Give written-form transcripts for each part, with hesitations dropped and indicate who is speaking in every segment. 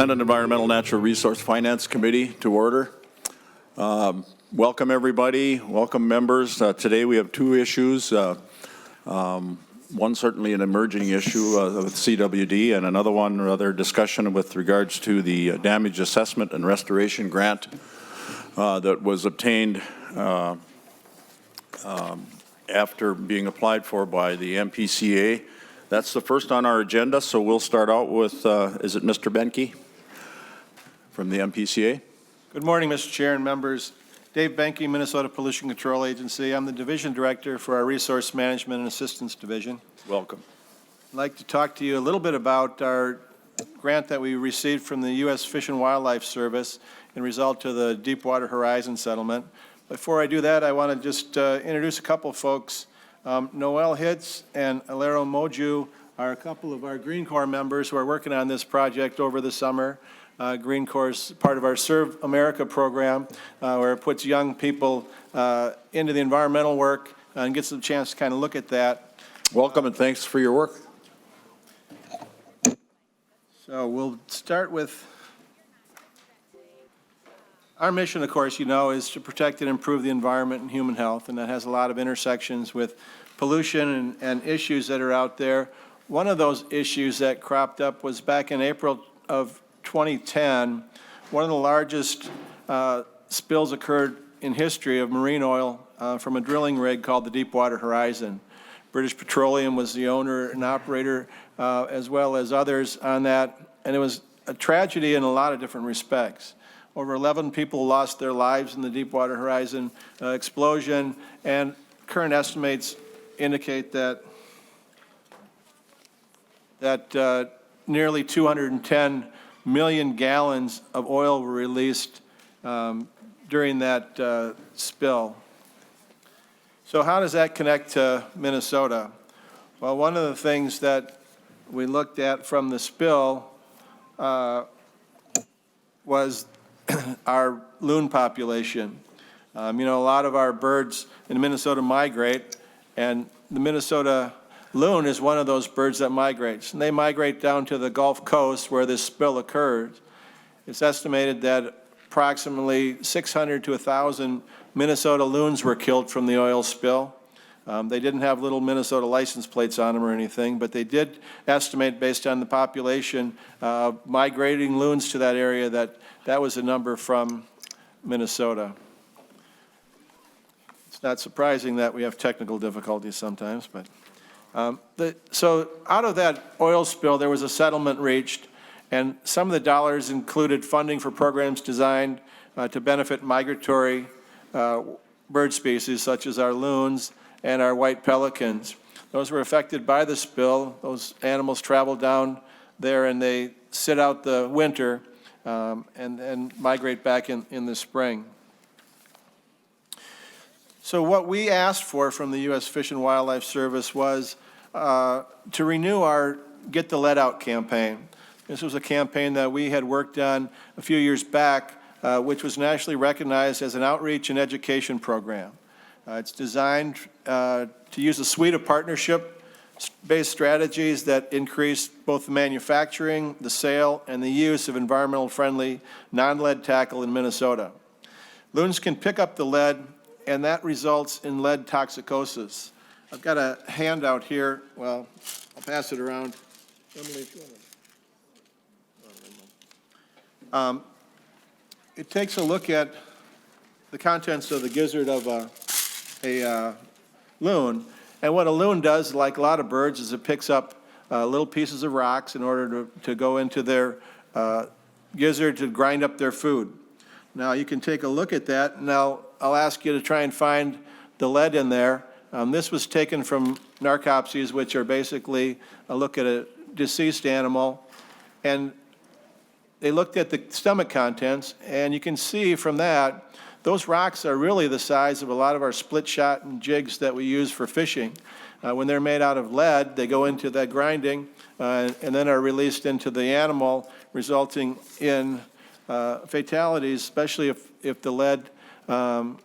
Speaker 1: Independent Environmental Natural Resource Finance Committee to order. Welcome everybody, welcome members. Today we have two issues. One certainly an emerging issue with CWD, and another one rather discussion with regards to the damage assessment and restoration grant that was obtained after being applied for by the MPCA. That's the first on our agenda, so we'll start out with, is it Mr. Benke from the MPCA?
Speaker 2: Good morning, Mr. Chair and members. Dave Benke, Minnesota Pollution Control Agency. I'm the Division Director for our Resource Management and Assistance Division.
Speaker 1: Welcome.
Speaker 2: I'd like to talk to you a little bit about our grant that we received from the U.S. Fish and Wildlife Service in result to the Deepwater Horizon settlement. Before I do that, I want to just introduce a couple of folks. Noel Hitz and Alero Moju are a couple of our Green Corps members who are working on this project over the summer. Green Corps is part of our Serve America program, where it puts young people into the environmental work and gets them a chance to kind of look at that.
Speaker 1: Welcome and thanks for your work.
Speaker 2: So we'll start with our mission, of course, you know, is to protect and improve the environment and human health, and that has a lot of intersections with pollution and issues that are out there. One of those issues that cropped up was back in April of 2010. One of the largest spills occurred in history of marine oil from a drilling rig called the Deepwater Horizon. British Petroleum was the owner and operator, as well as others on that, and it was a tragedy in a lot of different respects. Over 11 people lost their lives in the Deepwater Horizon explosion, and current estimates indicate that nearly 210 million gallons of oil were released during that spill. So how does that connect to Minnesota? Well, one of the things that we looked at from the spill was our loon population. You know, a lot of our birds in Minnesota migrate, and the Minnesota loon is one of those birds that migrates. And they migrate down to the Gulf Coast where this spill occurs. It's estimated that approximately 600 to 1,000 Minnesota loons were killed from the oil spill. They didn't have little Minnesota license plates on them or anything, but they did estimate, based on the population migrating loons to that area, that was a number from Minnesota. It's not surprising that we have technical difficulties sometimes, but so out of that oil spill, there was a settlement reached, and some of the dollars included funding for programs designed to benefit migratory bird species, such as our loons and our white pelicans. Those were affected by the spill. Those animals travel down there and they sit out the winter and migrate back in the spring. So what we asked for from the U.S. Fish and Wildlife Service was to renew our Get the Lead Out campaign. This was a campaign that we had worked on a few years back, which was nationally recognized as an outreach and education program. It's designed to use a suite of partnership-based strategies that increase both the manufacturing, the sale, and the use of environmental-friendly, non-lead tackle in Minnesota. Loons can pick up the lead, and that results in lead toxicosis. I've got a handout here. Well, I'll pass it around. Emily, if you want to. It takes a look at the contents of the gizzard of a loon. And what a loon does, like a lot of birds, is it picks up little pieces of rocks in order to go into their gizzard to grind up their food. Now you can take a look at that. Now I'll ask you to try and find the lead in there. This was taken from narcopsies, which are basically a look at a deceased animal. And they looked at the stomach contents, and you can see from that, those rocks are really the size of a lot of our split shot and jigs that we use for fishing. When they're made out of lead, they go into that grinding and then are released into the animal, resulting in fatalities, especially if the lead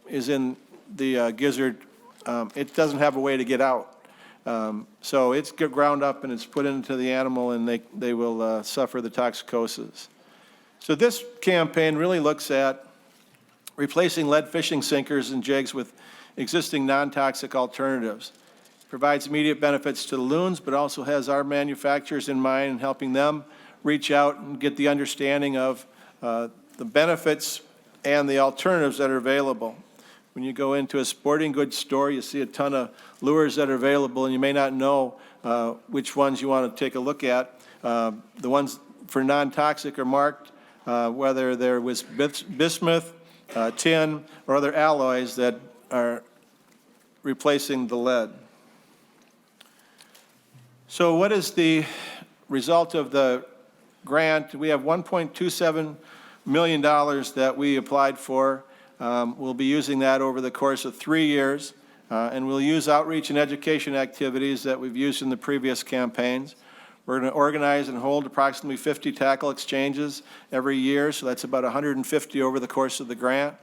Speaker 2: is in the gizzard. It doesn't have a way to get out. So it's ground up and it's put into the animal, and they will suffer the toxicosis. So this campaign really looks at replacing lead fishing sinkers and jigs with existing non-toxic alternatives. Provides immediate benefits to the loons, but also has our manufacturers in mind and helping them reach out and get the understanding of the benefits and the alternatives that are available. When you go into a sporting goods store, you see a ton of lures that are available, and you may not know which ones you want to take a look at. The ones for non-toxic are marked, whether they're with bismuth, tin, or other alloys that are replacing the lead. So what is the result of the grant? We have $1.27 million that we applied for. We'll be using that over the course of 3 years, and we'll use outreach and education activities that we've used in the previous campaigns. We're going to organize and hold approximately 50 tackle exchanges every year, so that's about 150 over the course of the grant.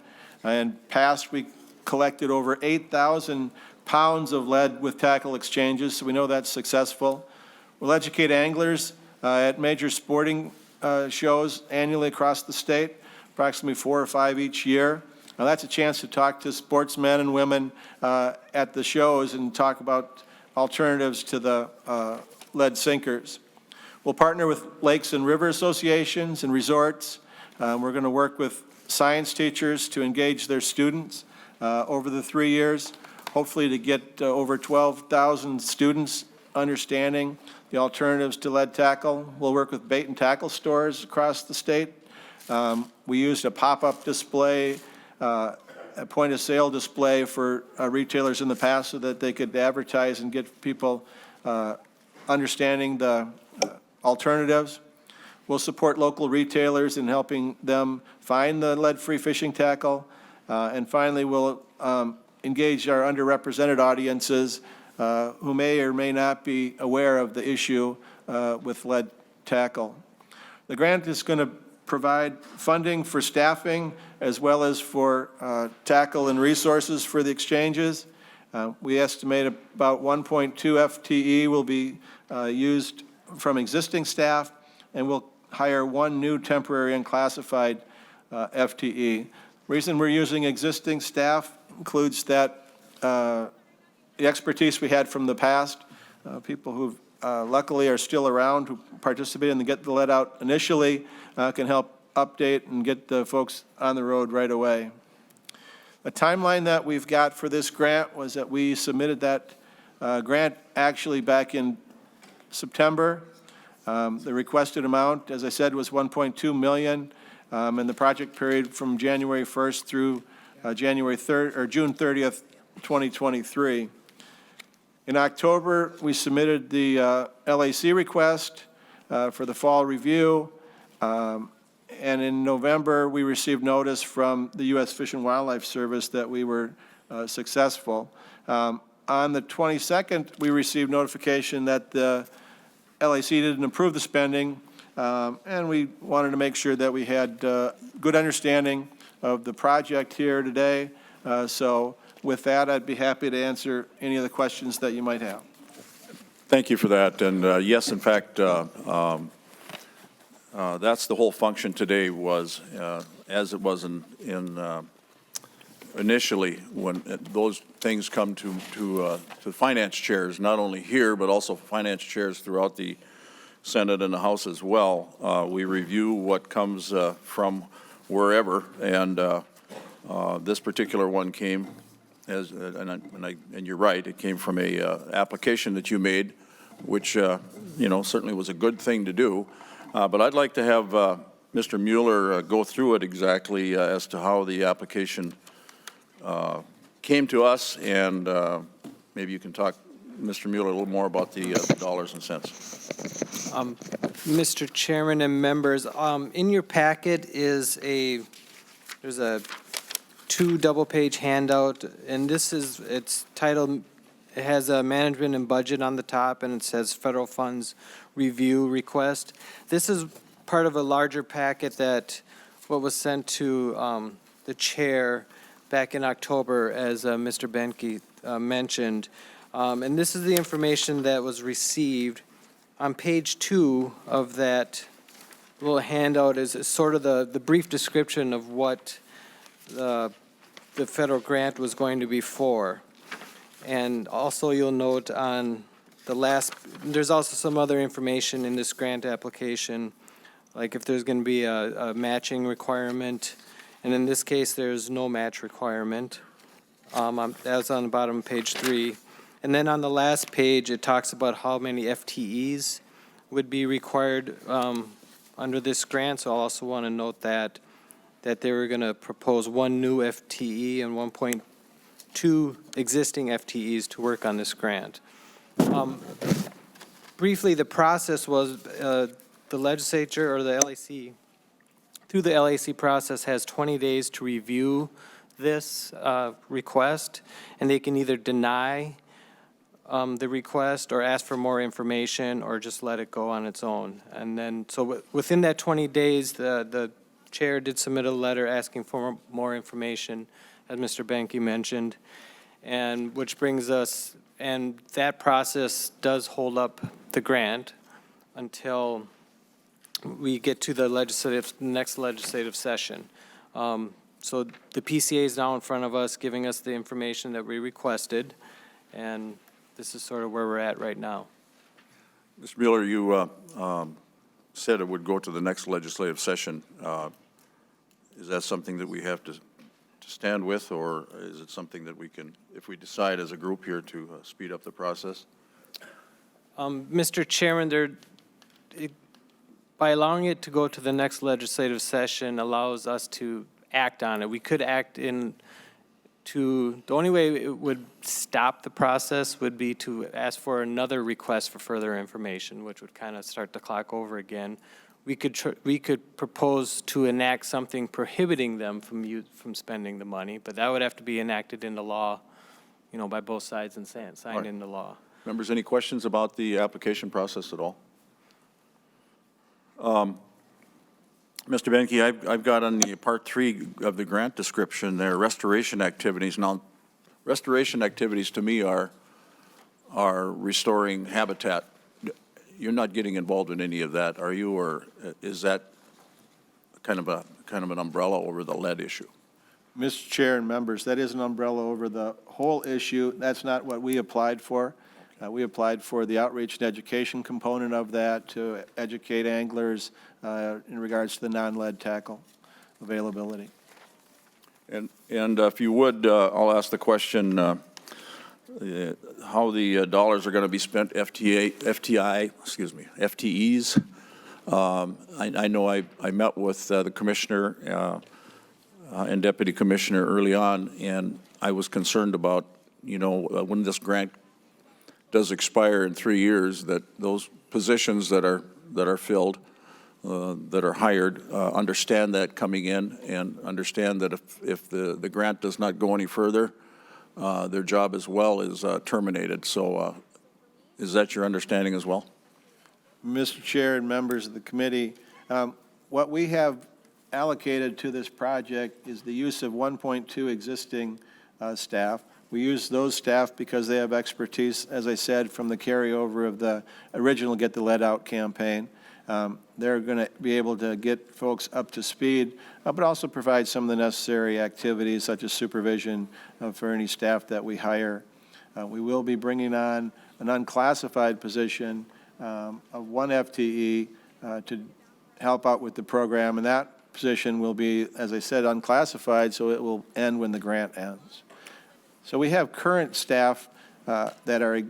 Speaker 2: And past, we collected over 8,000 pounds of lead with tackle exchanges, so we know that's successful. We'll educate anglers at major sporting shows annually across the state, approximately 4 or 5 each year. Now that's a chance to talk to sportsmen and women at the shows and talk about alternatives to the lead sinkers. We'll partner with lakes and river associations and resorts. We're going to work with science teachers to engage their students over the 3 years, hopefully to get over 12,000 students understanding the alternatives to lead tackle. We'll work with bait and tackle stores across the state. We used a pop-up display, a point-of-sale display for retailers in the past so that they could advertise and get people understanding the alternatives. We'll support local retailers in helping them find the lead-free fishing tackle. And finally, we'll engage our underrepresented audiences who may or may not be aware of the issue with lead tackle. The grant is going to provide funding for staffing as well as for tackle and resources for the exchanges. We estimate about 1.2 FTE will be used from existing staff, and we'll hire 1 new temporary unclassified FTE. Reason we're using existing staff includes that the expertise we had from the past, people who luckily are still around, who participated in the Get the Lead Out initially, can help update and get the folks on the road right away. The timeline that we've got for this grant was that we submitted that grant actually back in September. The requested amount, as I said, was $1.2 million, and the project period from January 1st through January 3rd or June 30th, 2023. In October, we submitted the LAC request for the fall review, and in November, we received notice from the U.S. Fish and Wildlife Service that we were successful. On the 22nd, we received notification that the LAC didn't approve the spending, and we wanted to make sure that we had good understanding of the project here today. So with that, I'd be happy to answer any of the questions that you might have.
Speaker 1: Thank you for that. And yes, in fact, that's the whole function today was, as it was initially when those things come to finance chairs, not only here, but also finance chairs throughout the Senate and the House as well. We review what comes from wherever, and this particular one came as, and you're right, it came from a application that you made, which certainly was a good thing to do. But I'd like to have Mr. Mueller go through it exactly as to how the application came to us, and maybe you can talk, Mr. Mueller, a little more about the dollars and cents.
Speaker 3: Mr. Chairman and members, in your packet is there's a 2 double-page handout, and it's titled, it has a management and budget on the top, and it says federal funds review request. This is part of a larger packet that what was sent to the chair back in October, as Mr. Benke mentioned. And this is the information that was received. On page 2 of that little handout is sort of the brief description of what the federal grant was going to be for. And also you'll note on the last, there's also some other information in this grant application, like if there's going to be a matching requirement. And in this case, there's no match requirement. That's on the bottom of page 3. And then on the last page, it talks about how many FTEs would be required under this grant. So I also want to note that they were going to propose 1 new FTE and 1.2 existing FTEs to work on this grant. Briefly, the process was the legislature or the LAC, through the LAC process, has 20 days to review this request, and they can either deny the request or ask for more information or just let it go on its own. And then, so within that 20 days, the chair did submit a letter asking for more information, as Mr. Benke mentioned, and which brings us, and that process does hold up the grant until we get to the next legislative session. So the PCA is now in front of us, giving us the information that we requested, and this is sort of where we're at right now.
Speaker 1: Mr. Mueller, you said it would go to the next legislative session. Is that something that we have to stand with, or is it something that we can, if we decide as a group here to speed up the process?
Speaker 3: Mr. Chairman, by allowing it to go to the next legislative session allows us to act on it. We could act the only way it would stop the process would be to ask for another request for further information, which would kind of start the clock over again. We could propose to enact something prohibiting them from spending the money, but that would have to be enacted into law, by both sides and signed into law.
Speaker 1: Members, any questions about the application process at all? Mr. Benke, I've got on the part 3 of the grant description there, restoration activities. Now, restoration activities to me are restoring habitat. You're not getting involved in any of that, are you, or is that kind of an umbrella over the lead issue?
Speaker 2: Mr. Chair and members, that is an umbrella over the whole issue. That's not what we applied for. We applied for the outreach and education component of that to educate anglers in regards to the non-lead tackle availability.
Speaker 1: And if you would, I'll ask the question, how the dollars are going to be spent, FTEs. I know I met with the commissioner and deputy commissioner early on, and I was concerned about, when this grant does expire in 3 years, that those positions that are filled, that are hired, understand that coming in and understand that if the grant does not go any further, their job as well is terminated. So is that your understanding as well?
Speaker 2: Mr. Chair and members of the committee, what we have allocated to this project is the use of 1.2 existing staff. We use those staff because they have expertise, as I said, from the carryover of the original Get the Lead Out campaign. They're going to be able to get folks up to speed, but also provide some of the necessary activities such as supervision for any staff that we hire. We will be bringing on an unclassified position of 1 FTE to help out with the program, and that position will be, as I said, unclassified, so it will end when the grant ends. So we have current staff that are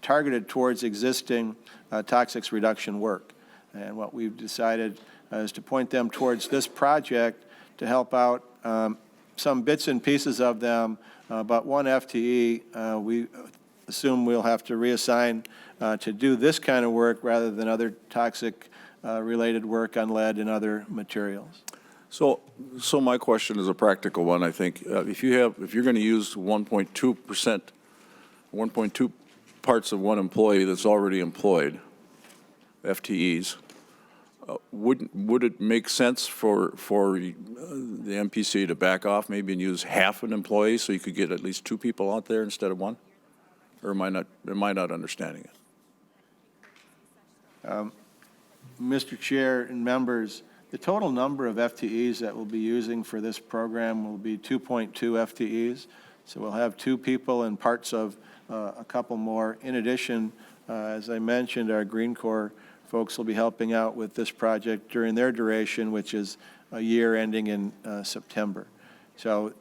Speaker 2: targeted towards existing toxics reduction work. And what we've decided is to point them towards this project to help out some bits and pieces of them, but 1 FTE we assume we'll have to reassign to do this kind of work rather than other toxic related work on lead and other materials.
Speaker 1: So my question is a practical one, I think. If you're going to use 1.2 parts of one employee that's already employed, FTEs, would it make sense for the MPC to back off maybe and use half an employee so you could get at least 2 people out there instead of 1? Or am I not understanding it?
Speaker 2: Mr. Chair and members, the total number of FTEs that we'll be using for this program will be 2.2 FTEs. So we'll have 2 people and parts of a couple more. In addition, as I mentioned, our Green Corps folks will be helping out with this project during their duration, which is a year ending in September. So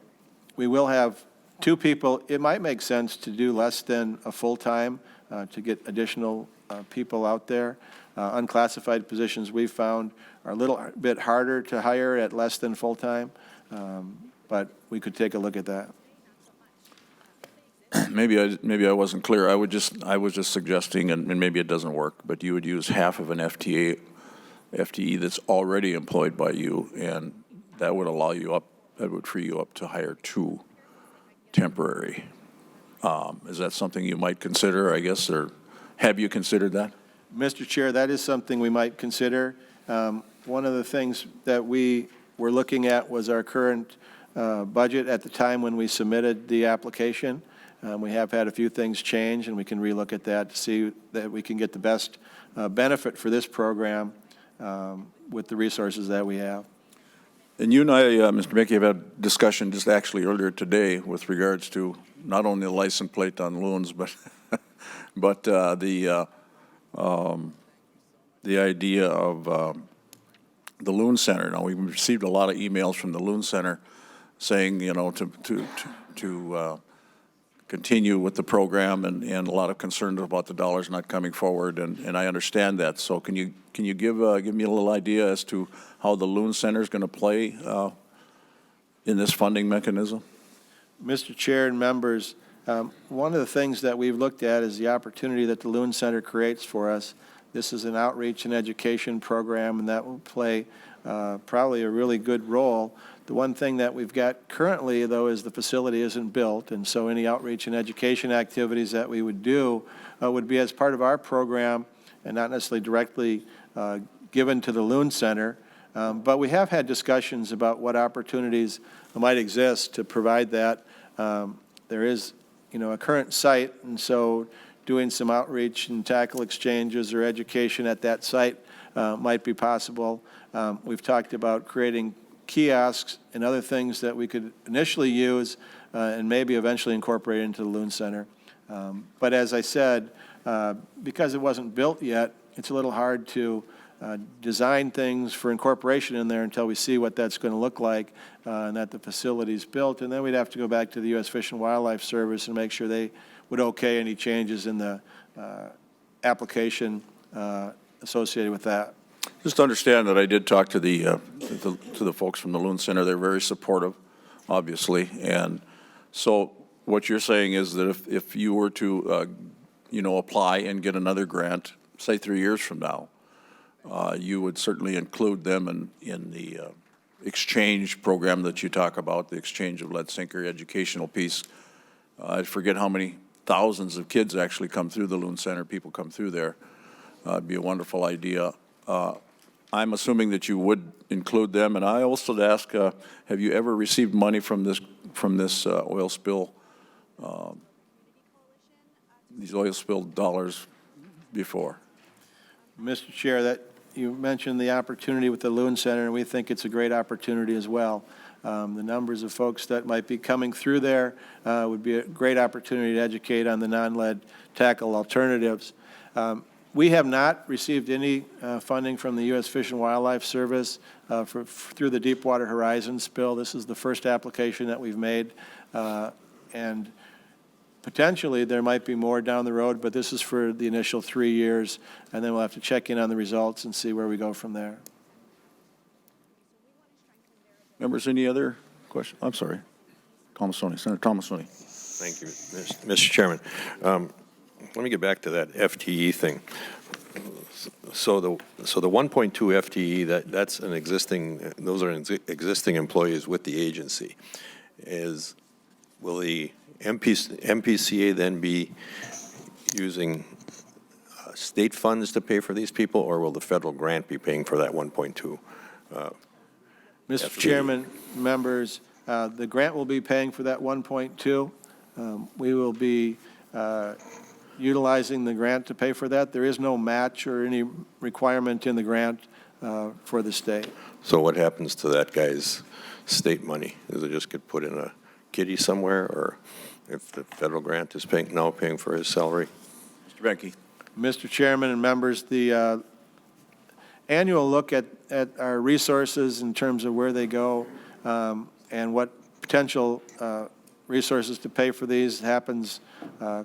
Speaker 2: we will have 2 people. It might make sense to do less than a full-time to get additional people out there. Unclassified positions we've found are a little bit harder to hire at less than full-time, but we could take a look at that.
Speaker 1: Maybe I wasn't clear. I was just suggesting, and maybe it doesn't work, but you would use half of an FTE that's already employed by you, and that would that would free you up to hire 2 temporary. Is that something you might consider, I guess, or have you considered that?
Speaker 2: Mr. Chair, that is something we might consider. One of the things that we were looking at was our current budget at the time when we submitted the application. We have had a few things change, and we can relook at that to see that we can get the best benefit for this program with the resources that we have.
Speaker 1: And you and I, Mr. Mickey, have had a discussion just actually earlier today with regards to not only the license plate on loons, but the idea of the Loon Center. Now, we've received a lot of emails from the Loon Center saying, you know, to continue with the program, and a lot of concerns about the dollars not coming forward, and I understand that. So can you give me a little idea as to how the Loon Center is going to play in this funding mechanism?
Speaker 2: Mr. Chair and members, one of the things that we've looked at is the opportunity that the Loon Center creates for us. This is an outreach and education program, and that will play probably a really good role. The one thing that we've got currently, though, is the facility isn't built, and so any outreach and education activities that we would do would be as part of our program and not necessarily directly given to the Loon Center. But we have had discussions about what opportunities might exist to provide that. There is, you know, a current site, and so doing some outreach and tackle exchanges or education at that site might be possible. We've talked about creating kiosks and other things that we could initially use and maybe eventually incorporate into the Loon Center. But as I said, because it wasn't built yet, it's a little hard to design things for incorporation in there until we see what that's going to look like and that the facility's built. And then we'd have to go back to the U.S. Fish and Wildlife Service and make sure they would okay any changes in the application associated with that.
Speaker 1: Just understand that I did talk to the folks from the Loon Center. They're very supportive, obviously, and so what you're saying is that if you were to, you know, apply and get another grant, say 3 years from now, you would certainly include them in the exchange program that you talk about, the exchange of lead sinker educational piece. I forget how many thousands of kids actually come through the Loon Center. People come through there. It'd be a wonderful idea. I'm assuming that you would include them, and I also ask, have you ever received money from this oil spill, these oil spill dollars before?
Speaker 2: Mr. Chair, that you mentioned the opportunity with the Loon Center, and we think it's a great opportunity as well. The numbers of folks that might be coming through there would be a great opportunity to educate on the non-lead tackle alternatives. We have not received any funding from the U.S. Fish and Wildlife Service through the Deepwater Horizon spill. This is the first application that we've made, and potentially there might be more down the road, but this is for the initial 3 years, and then we'll have to check in on the results and see where we go from there.
Speaker 1: Members, any other questions? I'm sorry. Tomasoni, Senator Tomasoni.
Speaker 4: Thank you, Mr. Chairman. Let me get back to that FTE thing. So the 1.2 FTE, that's an existing, those are existing employees with the agency. Will the MPCA then be using state funds to pay for these people, or will the federal grant be paying for that 1.2?
Speaker 2: Mr. Chairman, members, the grant will be paying for that 1.2. We will be utilizing the grant to pay for that. There is no match or any requirement in the grant for the state.
Speaker 4: So what happens to that guy's state money? Does it just get put in a kitty somewhere, or if the federal grant is now paying for his salary?
Speaker 1: Mr. Benke.
Speaker 2: Mr. Chairman and members, the annual look at our resources in terms of where they go and what potential resources to pay for these happens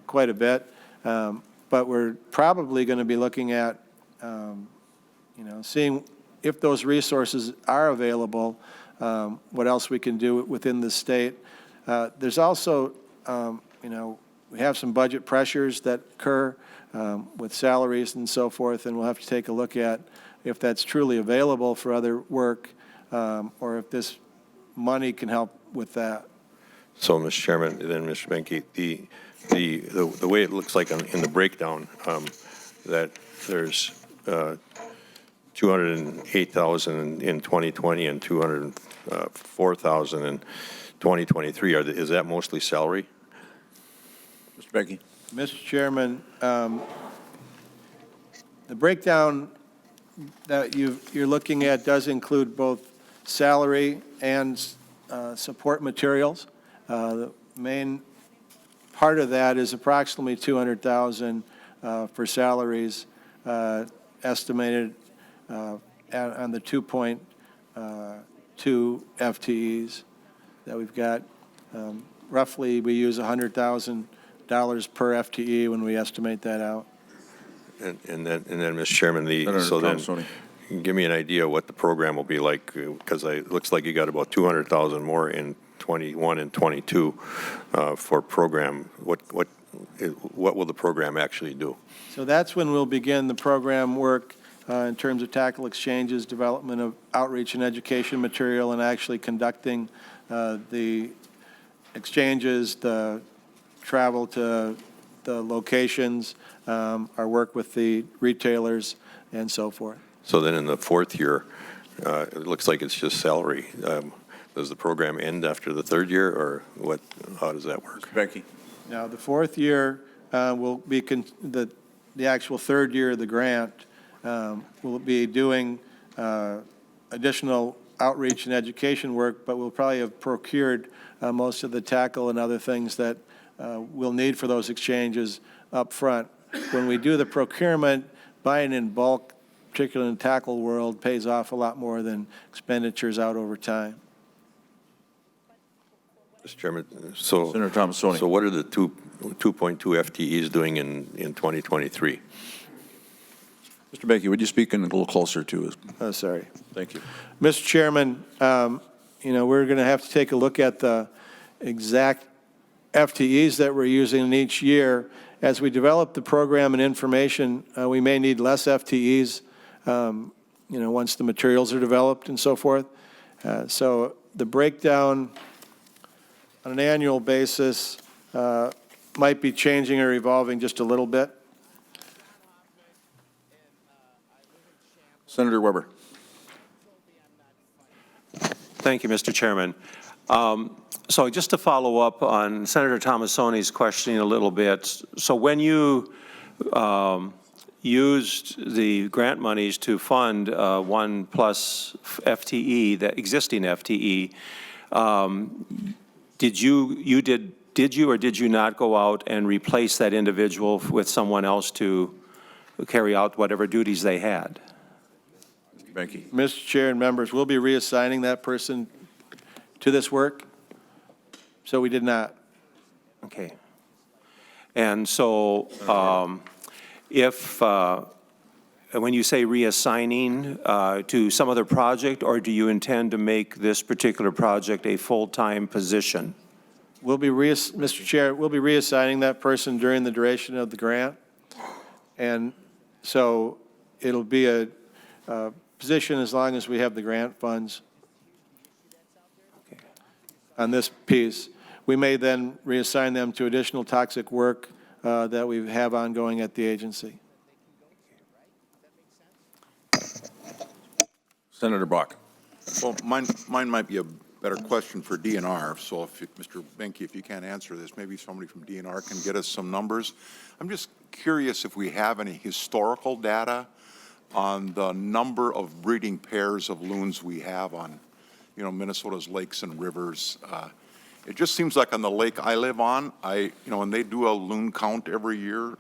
Speaker 2: quite a bit. But we're probably going to be looking at, seeing if those resources are available, what else we can do within the state. There's also, we have some budget pressures that occur with salaries and so forth, and we'll have to take a look at if that's truly available for other work, or if this money can help with that.
Speaker 4: So, Mr. Chairman, then Mr. Benke, the way it looks like in the breakdown, that there's 208,000 in 2020 and 204,000 in 2023. Is that mostly salary?
Speaker 1: Mr. Benke.
Speaker 2: Mr. Chairman, the breakdown that you're looking at does include both salary and support materials. The main part of that is approximately 200,000 for salaries, estimated on the 2.2 FTEs that we've got. Roughly, we use $100,000 per FTE when we estimate that out.
Speaker 4: And then, Mr. Chairman, give me an idea what the program will be like, because it looks like you got about 200,000 more in 21 and 22 for program. What will the program actually do?
Speaker 2: So that's when we'll begin the program work in terms of tackle exchanges, development of outreach and education material, and actually conducting the exchanges, the travel to the locations, our work with the retailers, and so forth.
Speaker 4: So then in the fourth year, it looks like it's just salary. Does the program end after the third year, or what? How does that work?
Speaker 1: Benke.
Speaker 2: Now, the fourth year will be the actual third year of the grant. We'll be doing additional outreach and education work, but we'll probably have procured most of the tackle and other things that we'll need for those exchanges up front. When we do the procurement, buying in bulk, particularly in the tackle world, pays off a lot more than expenditures out over time.
Speaker 4: Mr. Chairman, so
Speaker 1: Senator Tomassoni.
Speaker 4: So what are the 2.2 FTEs doing in 2023?
Speaker 1: Mr. Benke, would you speak in a little closer to us?
Speaker 2: Oh, sorry.
Speaker 1: Thank you.
Speaker 2: Mr. Chairman, we're going to have to take a look at the exact FTEs that we're using in each year. As we develop the program and information, we may need less FTEs, once the materials are developed and so forth. So the breakdown on an annual basis might be changing or evolving just a little bit.
Speaker 1: Senator Weber.
Speaker 5: Thank you, Mr. Chairman. So just to follow up on Senator Tomassoni's questioning a little bit, so when you used the grant monies to fund 1+ FTE, the existing FTE, did you or did you not go out and replace that individual with someone else to carry out whatever duties they had?
Speaker 1: Mr. Benke.
Speaker 2: Mr. Chair and members, we'll be reassigning that person to this work. So we did not.
Speaker 5: Okay. And so when you say reassigning to some other project, or do you intend to make this particular project a full-time position?
Speaker 2: We'll be, Mr. Chair, we'll be reassigning that person during the duration of the grant. And so it'll be a position as long as we have the grant funds on this piece. We may then reassign them to additional toxic work that we have ongoing at the agency.
Speaker 1: Senator Bach.
Speaker 6: Well, mine might be a better question for DNR. So if Mr. Benke, if you can't answer this, maybe somebody from DNR can get us some numbers. I'm just curious if we have any historical data on the number of breeding pairs of loons we have on, Minnesota's lakes and rivers. It just seems like on the lake I live on, and they do a loon count every year,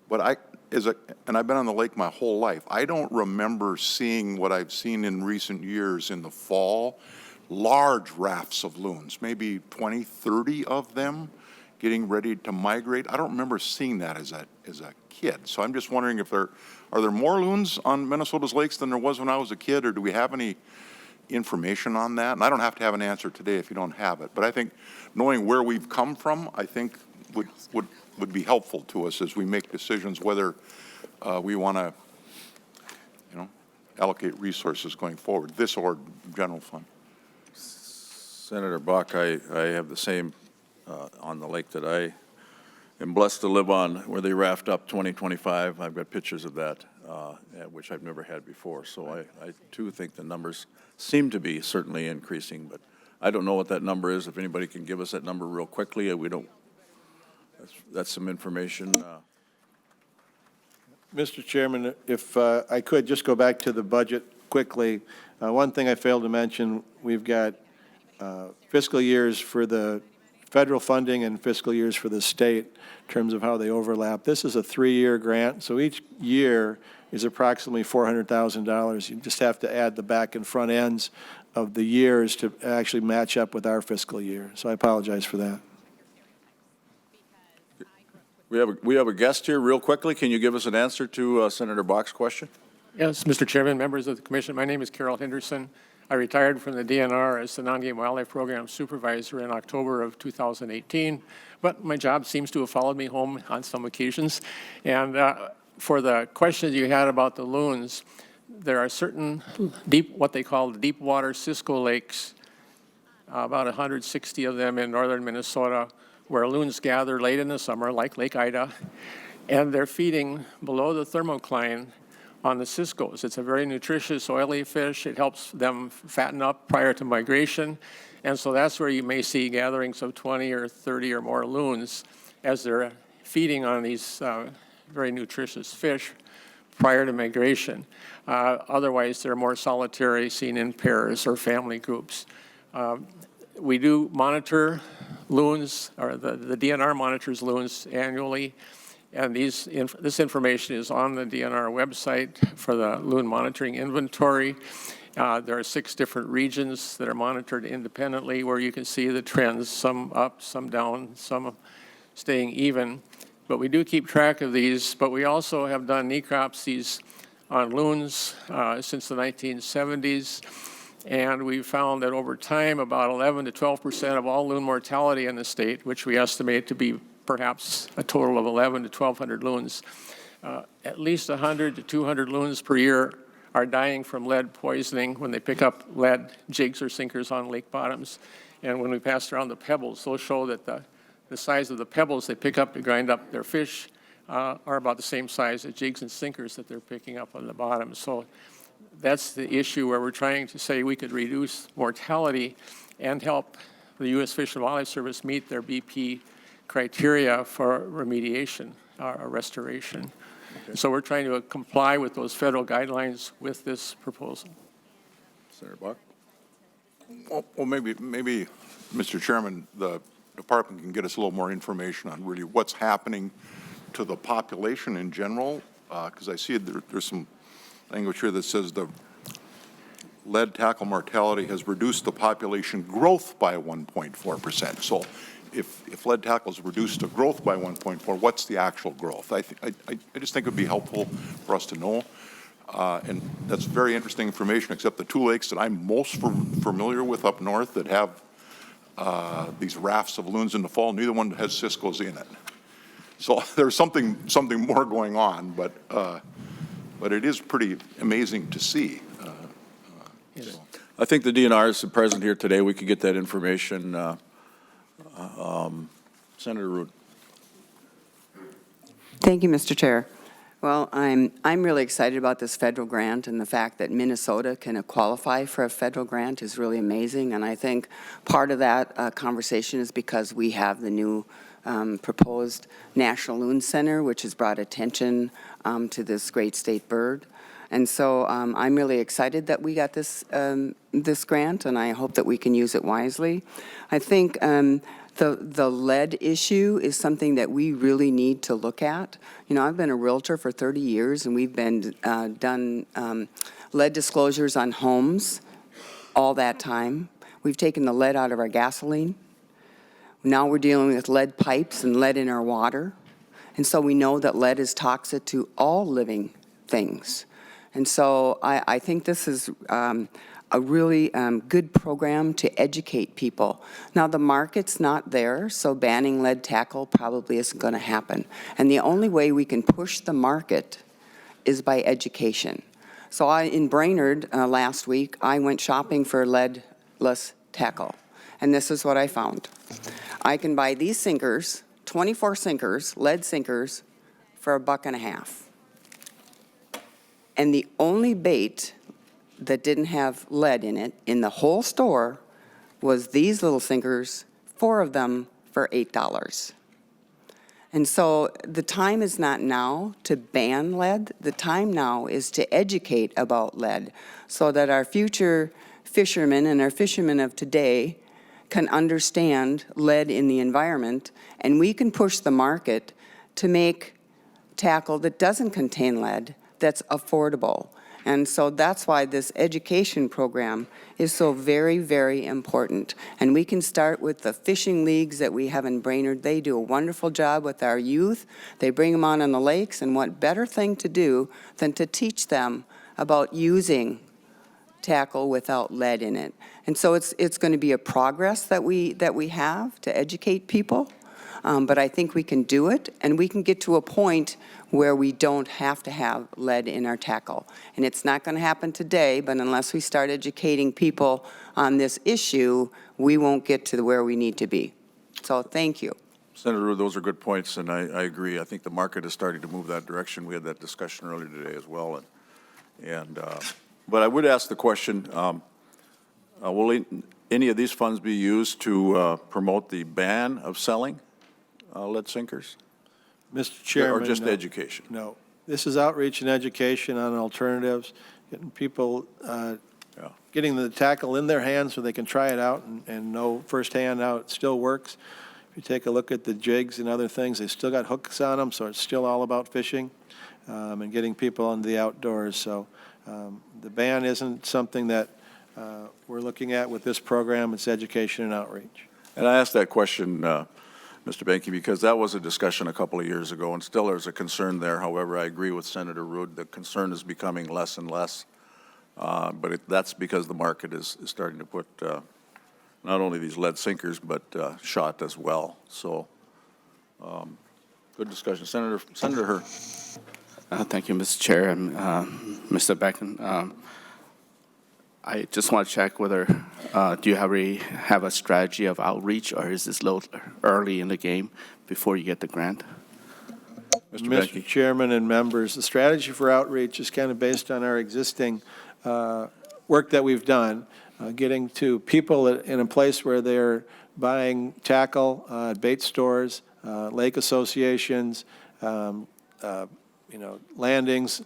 Speaker 6: but and I've been on the lake my whole life, I don't remember seeing what I've seen in recent years in the fall, large rafts of loons, maybe 20, 30 of them getting ready to migrate. I don't remember seeing that as a kid. So I'm just wondering if are there more loons on Minnesota's lakes than there was when I was a kid, or do we have any information on that? And I don't have to have an answer today if you don't have it, but I think knowing where we've come from, I think would be helpful to us as we make decisions whether we want to, allocate resources going forward, this or general fund.
Speaker 1: Senator Buck, I have the same on the lake that I am blessed to live on, where they raft up 20, 25. I've got pictures of that, which I've never had before. So I too think the numbers seem to be certainly increasing, but I don't know what that number is. If anybody can give us that number real quickly, we don't. That's some information.
Speaker 2: Mr. Chairman, if I could just go back to the budget quickly. One thing I failed to mention, we've got fiscal years for the federal funding and fiscal years for the state in terms of how they overlap. This is a 3-year grant, so each year is approximately $400,000. You just have to add the back and front ends of the years to actually match up with our fiscal year. So I apologize for that.
Speaker 1: We have a guest here real quickly. Can you give us an answer to Senator Bach's question?
Speaker 7: Yes, Mr. Chairman, members of the commission, my name is Carol Henderson. I retired from the DNR as the Non-Game Wildlife Program Supervisor in October of 2018, but my job seems to have followed me home on some occasions. And for the question you had about the loons, there are certain what they call deep water Cisco lakes, about 160 of them in northern Minnesota, where loons gather late in the summer, like Lake Ida, and they're feeding below the thermocline on the Ciscos. It's a very nutritious, oily fish. It helps them fatten up prior to migration, and so that's where you may see gatherings of 20 or 30 or more loons as they're feeding on these very nutritious fish prior to migration. Otherwise, they're more solitary, seen in pairs or family groups. We do monitor loons, or the DNR monitors loons annually, and this information is on the DNR website for the loon monitoring inventory. There are 6 different regions that are monitored independently where you can see the trends, some up, some down, some staying even. But we do keep track of these, but we also have done necropsies on loons since the 1970s. And we found that over time, about 11 to 12% of all loon mortality in the state, which we estimate to be perhaps a total of 1,100 to 1,200 loons, at least 100 to 200 loons per year are dying from lead poisoning when they pick up lead jigs or sinkers on lake bottoms. And when we pass around the pebbles, they'll show that the size of the pebbles they pick up to grind up their fish are about the same size as jigs and sinkers that they're picking up on the bottom. So that's the issue where we're trying to say we could reduce mortality and help the U.S. Fish and Wildlife Service meet their BP criteria for remediation or restoration. Okay. So we're trying to comply with those federal guidelines with this proposal.
Speaker 1: Senator Buck?
Speaker 6: Well, maybe, Mr. Chairman, the department can get us a little more information on really what's happening to the population in general, because I see there's some language here that says the lead tackle mortality has reduced the population growth by 1.4%. So if lead tackle is reduced to growth by 1.4, what's the actual growth? I just think it would be helpful for us to know. And that's very interesting information, except the 2 lakes that I'm most familiar with up north that have these rafts of loons in the fall, neither one has Ciscos in it. So there's something more going on, but it is pretty amazing to see.
Speaker 1: So. I think the DNR is present here today. We could get that information. Senator Rood.
Speaker 8: Thank you, Mr. Chair. Well, I'm really excited about this federal grant, and the fact that Minnesota can qualify for a federal grant is really amazing. And I think part of that conversation is because we have the new proposed National Loon Center, which has brought attention to this great state bird. And so I'm really excited that we got this, this grant, and I hope that we can use it wisely. I think the lead issue is something that we really need to look at. You know, I've been a realtor for 30 years, and we've been done lead disclosures on homes all that time. We've taken the lead out of our gasoline. Now we're dealing with lead pipes and lead in our water. And so we know that lead is toxic to all living things. And so I think this is a really good program to educate people. Now, the market's not there, so banning lead tackle probably isn't going to happen. And the only way we can push the market is by education. So in Brainerd last week, I went shopping for leadless tackle. And this is what I found. I can buy these sinkers, 24 sinkers, lead sinkers, for $1.50. And the only bait that didn't have lead in it in the whole store was these little sinkers, 4 of them for $8. And so the time is not now to ban lead. The time now is to educate about lead so that our future fishermen and our fishermen of today can understand lead in the environment, and we can push the market to make tackle that doesn't contain lead that's affordable. And so that's why this education program is so very, very important. And we can start with the fishing leagues that we have in Brainerd. They do a wonderful job with our youth. They bring them on the lakes, and what better thing to do than to teach them about using tackle without lead in it. And so it's going to be a progress that we have to educate people. But I think we can do it, and we can get to a point where we don't have to have lead in our tackle. And it's not going to happen today, but unless we start educating people on this issue, we won't get to where we need to be. So thank you.
Speaker 1: Senator, those are good points, and I agree. I think the market is starting to move that direction. We had that discussion earlier today as well. But I would ask the question, will any of these funds be used to promote the ban of selling lead sinkers?
Speaker 2: Mr. Chairman.
Speaker 1: Or just
Speaker 2: no.
Speaker 1: education?
Speaker 2: No. This is outreach and education on alternatives, getting people, getting the tackle in their hands so they can try it out and know firsthand how it still works. If you take a look at the jigs and other things, they still got hooks on them, so it's still all about fishing and getting people into the outdoors. So the ban isn't something that we're looking at with this program. It's education and outreach.
Speaker 1: And I asked that question, Mr. Benke, because that was a discussion a couple of years ago, and still there's a concern there. However, I agree with Senator Rood. The concern is becoming less and less, but that's because the market is starting to put not only these lead sinkers, but shot as well. So, good discussion. Senator Herr.
Speaker 9: Thank you, Mr. Chair and Mr. Becken. I just want to check whether, do you have a strategy of outreach, or is this early in the game before you get the grant?
Speaker 2: Mr. Chairman and members, the strategy for outreach is kind of based on our existing work that we've done, getting to people in a place where they're buying tackle, bait stores, lake associations, landings,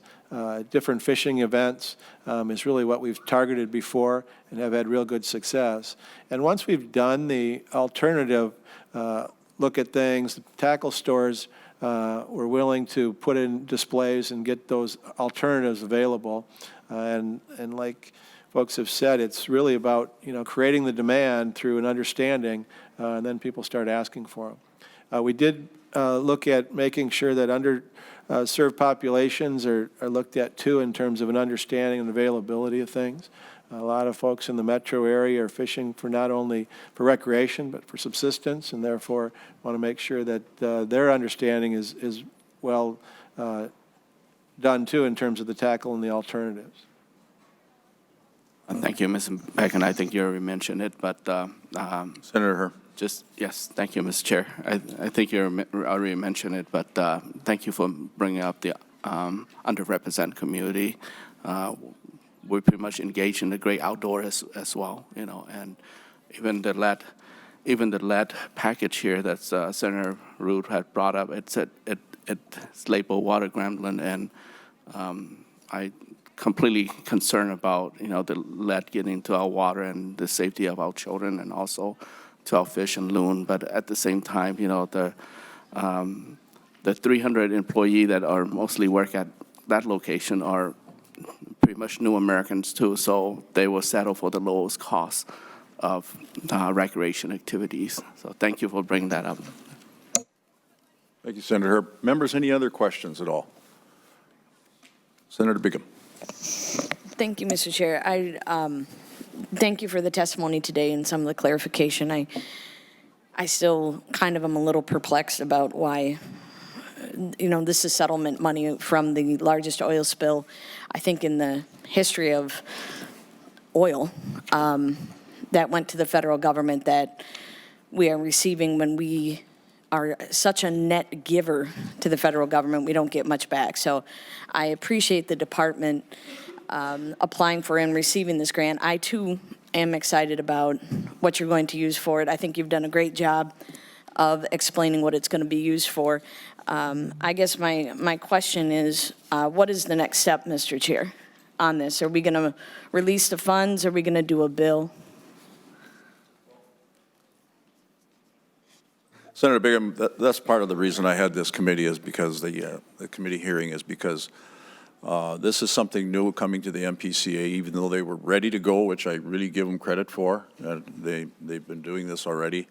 Speaker 2: different fishing events is really what we've targeted before and have had real good success. And once we've done the alternative look at things, the tackle stores were willing to put in displays and get those alternatives available. And like folks have said, it's really about creating the demand through an understanding, and then people start asking for them. We did look at making sure that underserved populations are looked at too in terms of an understanding and availability of things. A lot of folks in the metro area are fishing for not only for recreation but for subsistence, and therefore want to make sure that their understanding is well done too in terms of the tackle and the alternatives.
Speaker 9: Thank you, Mr. Becken. I think you already mentioned it, but
Speaker 1: Senator Herr.
Speaker 9: Yes, thank you, Mr. Chair. I think you already mentioned it, but thank you for bringing up the underrepresented community. We pretty much engage in the great outdoors as well, and even the lead even the lead package here that Senator Root had brought up, it's labeled water gremlin, and I completely concerned about, the lead getting into our water and the safety of our children and also to our fish and loon. But at the same time, the 300 employees that are mostly work at that location are pretty much new Americans too, so they will settle for the lowest cost of recreation activities. So thank you for bringing that up.
Speaker 1: Thank you, Senator Herb. Members, any other questions at all? Senator Bigham.
Speaker 10: Thank you, Mr. Chair. Thank you for the testimony today and some of the clarification. I still kind of am a little perplexed about why, this is settlement money from the largest oil spill, I think, in the history of oil, that went to the federal government that we are receiving when we are such a net giver to the federal government. We don't get much back. So I appreciate the department applying for and receiving this grant. I, too, am excited about what you're going to use for it. I think you've done a great job of explaining what it's going to be used for. I guess my question is, what is the next step, Mr. Chair, on this? Are we going to release the funds? Are we going to do a bill?
Speaker 1: Senator Bigham, that's part of the reason I had this committee is because the committee hearing is because this is something new coming to the MPCA, even though they were ready to go, which I really give them credit for. They've been doing this already.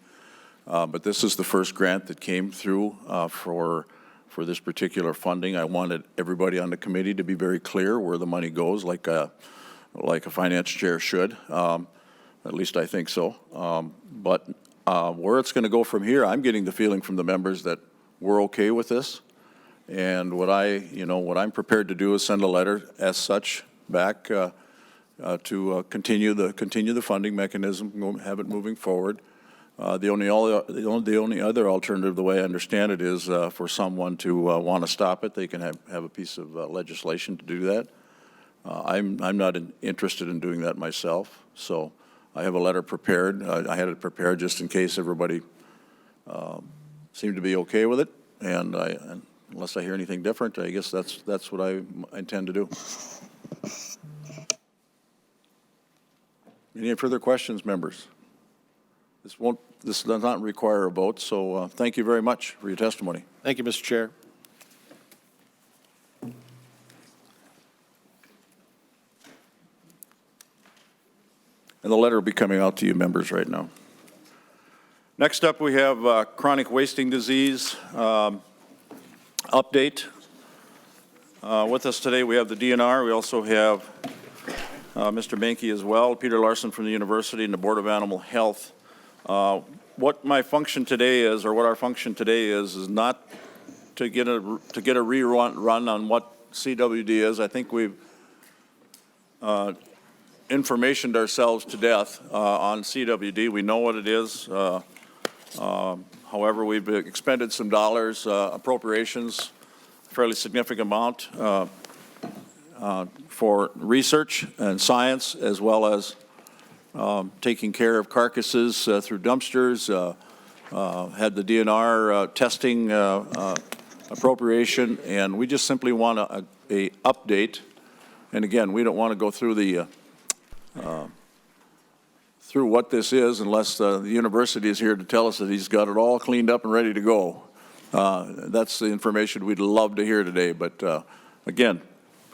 Speaker 1: But this is the first grant that came through for this particular funding. I wanted everybody on the committee to be very clear where the money goes, like a finance chair should. At least I think so. But where it's going to go from here, I'm getting the feeling from the members that we're okay with this. And what I'm prepared to do is send a letter as such back to continue the funding mechanism, have it moving forward. The only other alternative, the way I understand it, is for someone to want to stop it. They can have a piece of legislation to do that. I'm not interested in doing that myself, so I have a letter prepared. I had it prepared just in case everybody seemed to be okay with it, and unless I hear anything different, I guess that's what I intend to do. Any further questions, members? This does not require a vote, so thank you very much for your testimony.
Speaker 2: Thank you, Mr. Chair.
Speaker 1: And the letter will be coming out to you members right now. Next up, we have chronic wasting disease update. With us today, we have the DNR. We also have Mr. Menke as well, Peter Larson from the university and the Board of Animal Health. What my function today is, or what our function today is not to get a rerun on what CWD is. I think we've informationed ourselves to death on CWD. We know what it is. However, we've expended some dollars, appropriations, a fairly significant amount for research and science, as well as taking care of carcasses through dumpsters, had the DNR testing appropriation, and we just simply want a update. And again, we don't want to go through through what this is unless the university is here to tell us that he's got it all cleaned up and ready to go. That's the information we'd love to hear today. But again,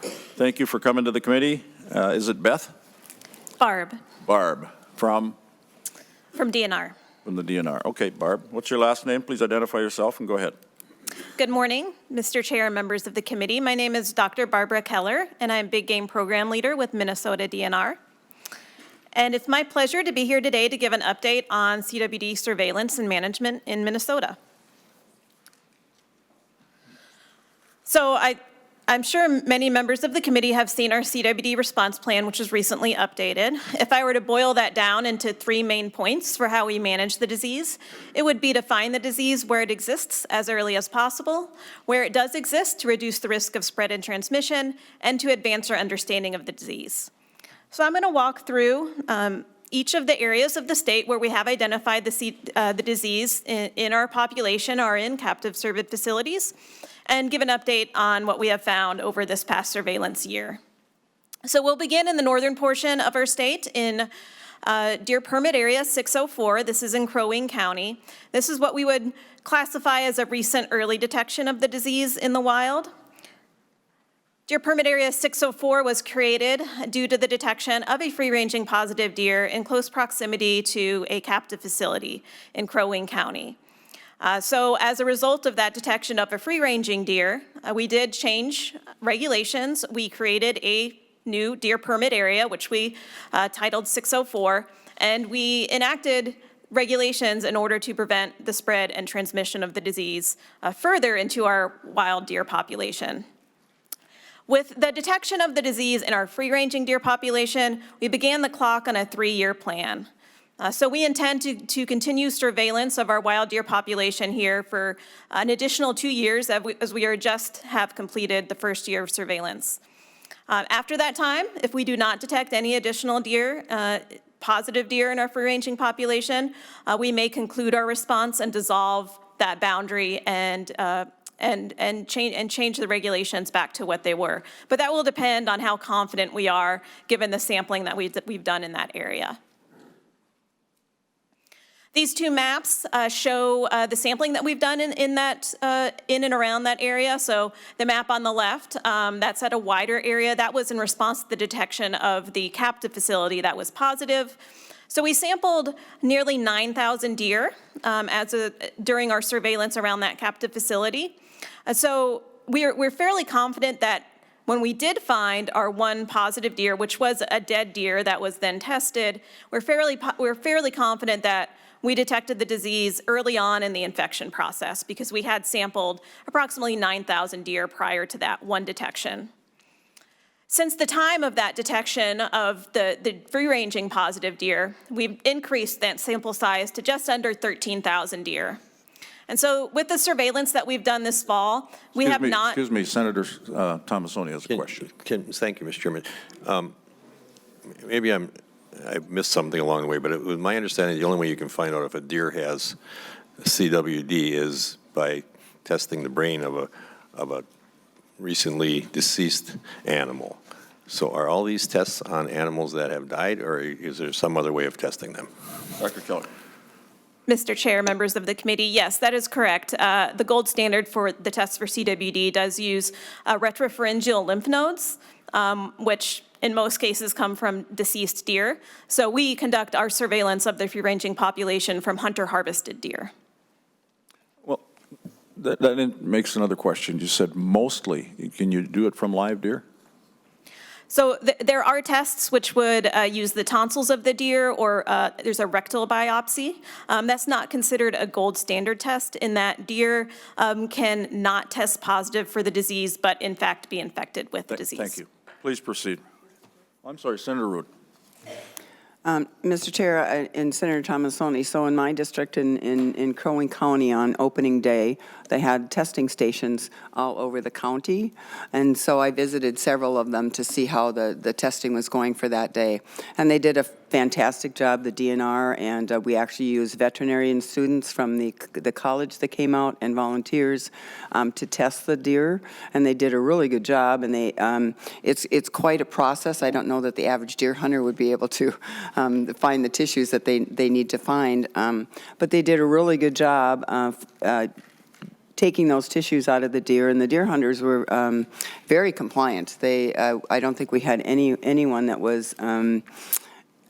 Speaker 1: thank you for coming to the committee. Is it Beth?
Speaker 11: Barb.
Speaker 1: Barb. From
Speaker 11: DNR.
Speaker 1: From the DNR. Okay, Barb. What's your last name? Please identify yourself and go ahead.
Speaker 11: Good morning, Mr. Chair and members of the committee. My name is Dr. Barbara Keller, and I'm Big Game Program Leader with Minnesota DNR. And it's my pleasure to be here today to give an update on CWD surveillance and management in Minnesota. So I'm sure many members of the committee have seen our CWD response plan, which was recently updated. If I were to boil that down into 3 main points for how we manage the disease, it would be to find the disease where it exists as early as possible, where it does exist to reduce the risk of spread and transmission, and to advance our understanding of the disease. So I'm going to walk through Each of the areas of the state where we have identified the disease in our population are in captive cervid facilities, and give an update on what we have found over this past surveillance year. So we'll begin in the northern portion of our state in Deer Permit Area 604. This is in Crow Wing County. This is what we would classify as a recent early detection of the disease in the wild. Deer Permit Area 604 was created due to the detection of a free-ranging positive deer in close proximity to a captive facility in Crow Wing County. So as a result of that detection of a free-ranging deer, we did change regulations. We created a new deer permit area, which we titled 604, and we enacted regulations in order to prevent the spread and transmission of the disease further into our wild deer population. With the detection of the disease in our free-ranging deer population, we began the clock on a 3-year plan. So we intend to continue surveillance of our wild deer population here for an additional 2 years as we are just have completed the first year of surveillance. After that time, if we do not detect any additional deer, positive deer in our free-ranging population, we may conclude our response and dissolve that boundary and change the regulations back to what they were. But that will depend on how confident we are given the sampling that we've done in that area. These two maps show the sampling that we've done in and around that area. So the map on the left, that's at a wider area. That was in response to the detection of the captive facility that was positive. So we sampled nearly 9,000 deer during our surveillance around that captive facility. So we're fairly confident that when we did find our one positive deer, which was a dead deer that was then tested, we're fairly confident that we detected the disease early on in the infection process because we had sampled approximately 9,000 deer prior to that one detection. Since the time of that detection of the free-ranging positive deer, we've increased that sample size to just under 13,000 deer. And so with the surveillance that we've done this fall, we have not...
Speaker 1: Excuse me, Senator Tomasoni has a question.
Speaker 4: Thank you, Mr. Chairman. Maybe I missed something along the way, but it was my understanding the only way you can find out if a deer has CWD is by testing the brain of a recently deceased animal. So are all these tests on animals that have died, or is there some other way of testing them?
Speaker 1: Dr. Keller.
Speaker 11: Mr. Chair, members of the committee, yes, that is correct. The gold standard for the test for CWD does use retropharyngeal lymph nodes, which in most cases come from deceased deer. So we conduct our surveillance of the free-ranging population from hunter-harvested deer.
Speaker 1: Well, that makes another question. You said mostly. Can you do it from live deer?
Speaker 11: So there are tests which would use the tonsils of the deer, or there's a rectal biopsy. That's not considered a gold standard test in that deer can not test positive for the disease, but in fact be infected with the disease.
Speaker 1: Thank you. Please proceed. I'm sorry, Senator Rood.
Speaker 8: Mr. Chair and Senator Tomasoni, so in my district in Crow Wing County on opening day, they had testing stations all over the county, and so I visited several of them to see how the testing was going for that day. And they did a fantastic job, the DNR, and we actually used veterinarian students from the college that came out and volunteers to test the deer, and they did a really good job. And they it's quite a process. I don't know that the average deer hunter would be able to find the tissues that they need to find, but they did a really good job taking those tissues out of the deer, and the deer hunters were very compliant. I don't think we had anyone that was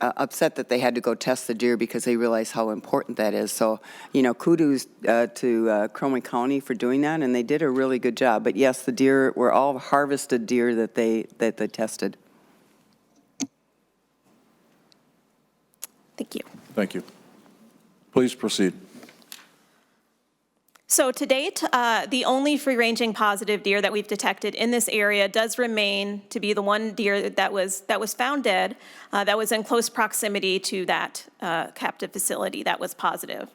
Speaker 8: upset that they had to go test the deer because they realized how important that is. So, kudos to Crow Wing County for doing that, and they did a really good job. But yes, the deer were all harvested deer that they tested.
Speaker 11: Thank you.
Speaker 1: Thank you. Please proceed.
Speaker 11: So to date, the only free-ranging positive deer that we've detected in this area does remain to be the one deer that was found dead, that was in close proximity to that captive facility that was positive.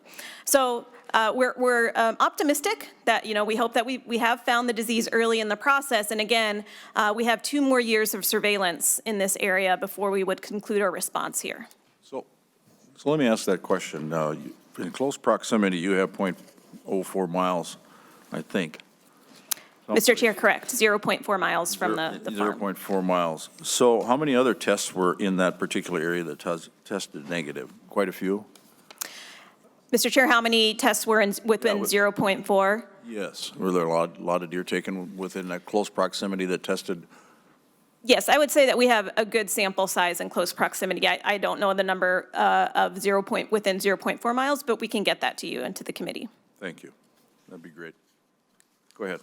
Speaker 11: So we're optimistic that, we hope that we have found the disease early in the process. And again, we have 2 more years of surveillance in this area before we would conclude our response here.
Speaker 1: So let me ask that question. In close proximity, you have .04 miles, I think.
Speaker 11: Mr. Chair, correct, 0.4 miles from the farm.
Speaker 1: 0.4 miles. So how many other tests were in that particular area that tested negative? Quite a few?
Speaker 11: Mr. Chair, how many tests were within 0.4?
Speaker 1: Yes. Were there a lot of deer taken within that close proximity that tested?
Speaker 11: Yes, I would say that we have a good sample size in close proximity. I don't know the number of within 0.4 miles, but we can get that to you and to the committee.
Speaker 1: Thank you. That'd be great. Go ahead.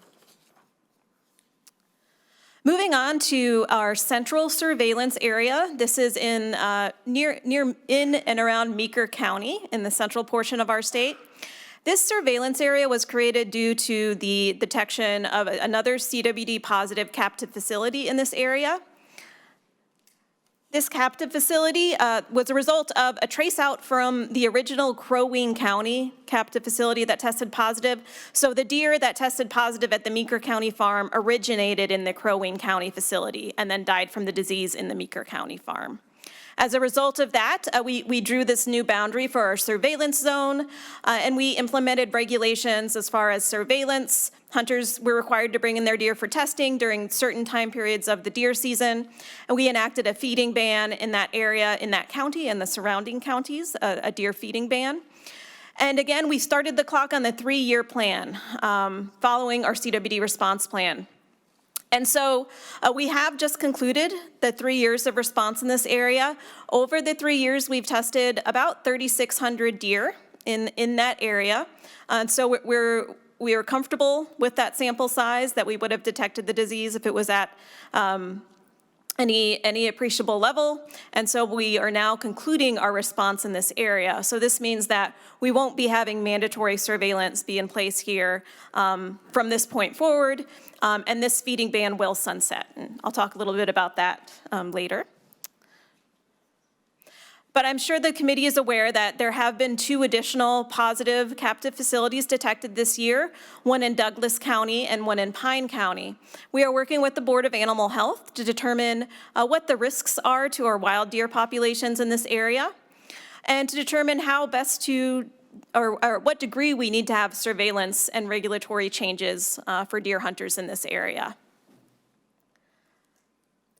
Speaker 11: Moving on to our central surveillance area. This is in and around Meeker County in the central portion of our state. This surveillance area was created due to the detection of another CWD positive captive facility in this area. This captive facility was a result of a trace out from the original Crow Wing County captive facility that tested positive. So the deer that tested positive at the Meeker County farm originated in the Crow Wing County facility and then died from the disease in the Meeker County farm. As a result of that, we drew this new boundary for our surveillance zone, and we implemented regulations as far as surveillance. Hunters were required to bring in their deer for testing during certain time periods of the deer season, and we enacted a feeding ban in that area, in that county and the surrounding counties, a deer feeding ban. And again, we started the clock on the 3-year plan, following our CWD response plan. And so we have just concluded the 3 years of response in this area. Over the 3 years, we've tested about 3,600 deer in that area. And so we are comfortable with that sample size, that we would have detected the disease if it was at any appreciable level. And so we are now concluding our response in this area. So this means that we won't be having mandatory surveillance be in place here from this point forward. And this feeding ban will sunset. And I'll talk a little bit about that later. But I'm sure the committee is aware that there have been 2 additional positive captive facilities detected this year, one in Douglas County and one in Pine County. We are working with the Board of Animal Health to determine what the risks are to our wild deer populations in this area, and to determine how best to, or what degree we need to have surveillance and regulatory changes for deer hunters in this area.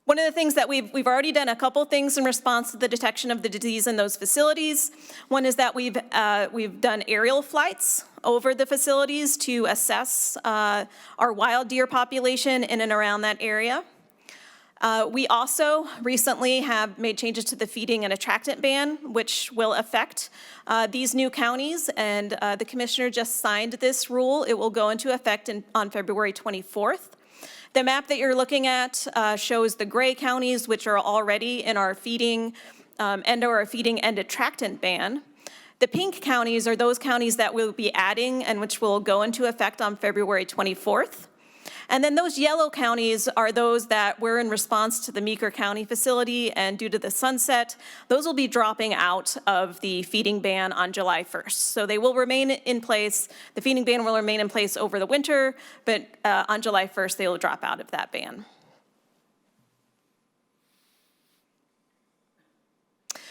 Speaker 11: One of the things that we've already done a couple things in response to the detection of the disease in those facilities. One is that we've done aerial flights over the facilities to assess our wild deer population in and around that area. We also recently have made changes to the feeding and attractant ban, which will affect these new counties, and the commissioner just signed this rule. It will go into effect on February 24th. The map that you're looking at shows the gray counties, which are already in our feeding and attractant ban. The pink counties are those counties that we'll be adding and which will go into effect on February 24th. And then those yellow counties are those that were in response to the Meeker County facility, and due to the sunset, those will be dropping out of the feeding ban on July 1st. So they will remain in place. The feeding ban will remain in place over the winter, but on July 1st, they will drop out of that ban.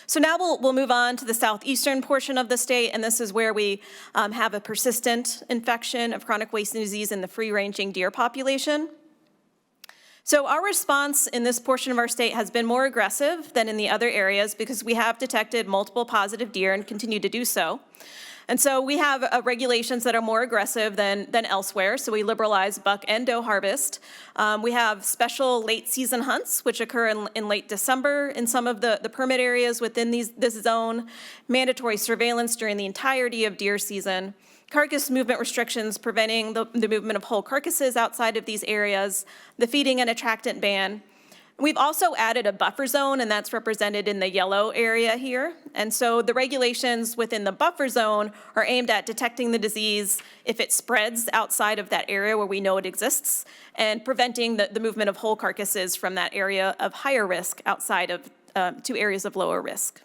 Speaker 11: So now we'll move on to the southeastern portion of the state, and this is where we have a persistent infection of chronic wasting disease in the free-ranging deer population. So our response in this portion of our state has been more aggressive than in the other areas because we have detected multiple positive deer and continue to do so. And so we have regulations that are more aggressive than elsewhere. So we liberalize buck and doe harvest. We have special late season hunts, which occur in late December in some of the permit areas within this zone. Mandatory surveillance during the entirety of deer season. Carcass movement restrictions preventing the movement of whole carcasses outside of these areas. The feeding and attractant ban. We've also added a buffer zone, and that's represented in the yellow area here. And so the regulations within the buffer zone are aimed at detecting the disease if it spreads outside of that area where we know it exists, and preventing the movement of whole carcasses from that area of higher risk outside of to areas of lower risk.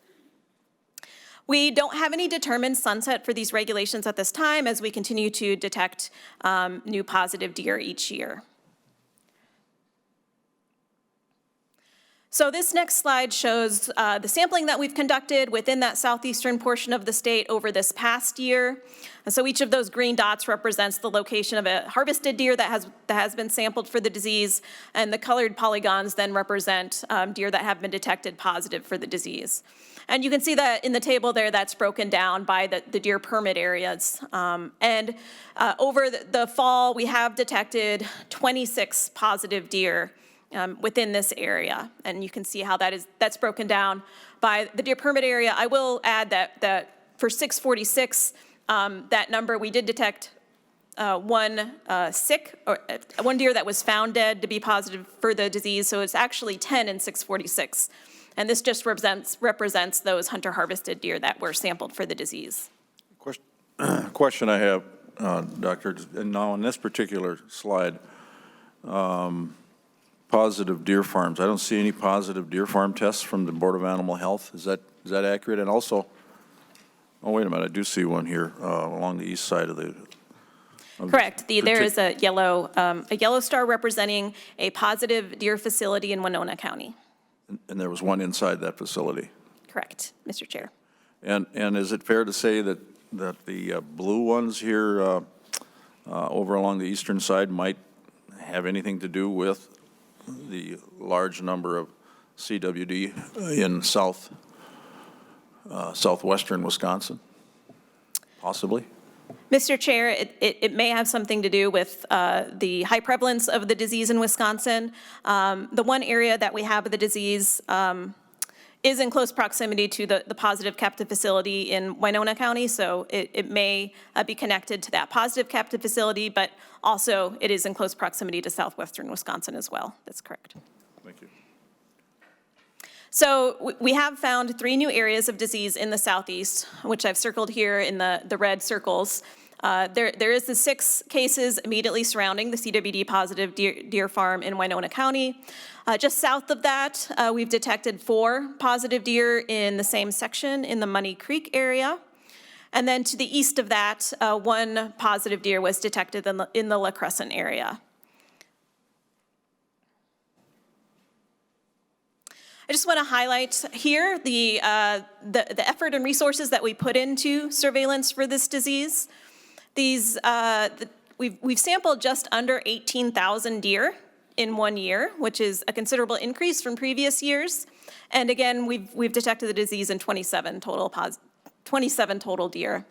Speaker 11: We don't have any determined sunset for these regulations at this time as we continue to detect new positive deer each year. So this next slide shows the sampling that we've conducted within that southeastern portion of the state over this past year. And so each of those green dots represents the location of a harvested deer that has been sampled for the disease, and the colored polygons then represent deer that have been detected positive for the disease. And you can see that in the table there, that's broken down by the deer permit areas. Over the fall, we have detected 26 positive deer within this area. And you can see how that's broken down by the deer permit area. I will add that for 646, that number, we did detect one deer that was found dead to be positive for the disease. So it's actually 10 in 646. And this just represents those hunter-harvested deer that were sampled for the disease.
Speaker 1: Question I have, Doctor, and now on this particular slide, positive deer farms. I don't see any positive deer farm tests from the Board of Animal Health. Is that accurate? And also, oh, wait a minute, I do see one here along the east side of the.
Speaker 11: Correct. There is a yellow star representing a positive deer facility in Winona County.
Speaker 1: And there was one inside that facility.
Speaker 11: Correct, Mr. Chair.
Speaker 1: And is it fair to say that the blue ones here over along the eastern side might have anything to do with the large number of CWD in southwestern Wisconsin? Possibly.
Speaker 11: Mr. Chair, it may have something to do with the high prevalence of the disease in Wisconsin. The one area that we have the disease is in close proximity to the positive captive facility in Winona County, so it may be connected to that positive captive facility, but also it is in close proximity to southwestern Wisconsin as well. That's correct.
Speaker 1: Thank you.
Speaker 11: So we have found 3 new areas of disease in the southeast, which I've circled here in the red circles. There is the 6 cases immediately surrounding the CWD positive deer farm in Winona County. Just south of that, we've detected 4 positive deer in the same section in the Money Creek area. And then to the east of that, 1 positive deer was detected in the La Crescent area. I just want to highlight here the effort and resources that we put into surveillance for this disease. We've sampled just under 18,000 deer in 1 year, which is a considerable increase from previous years. And again, we've detected the disease in 27 total deer.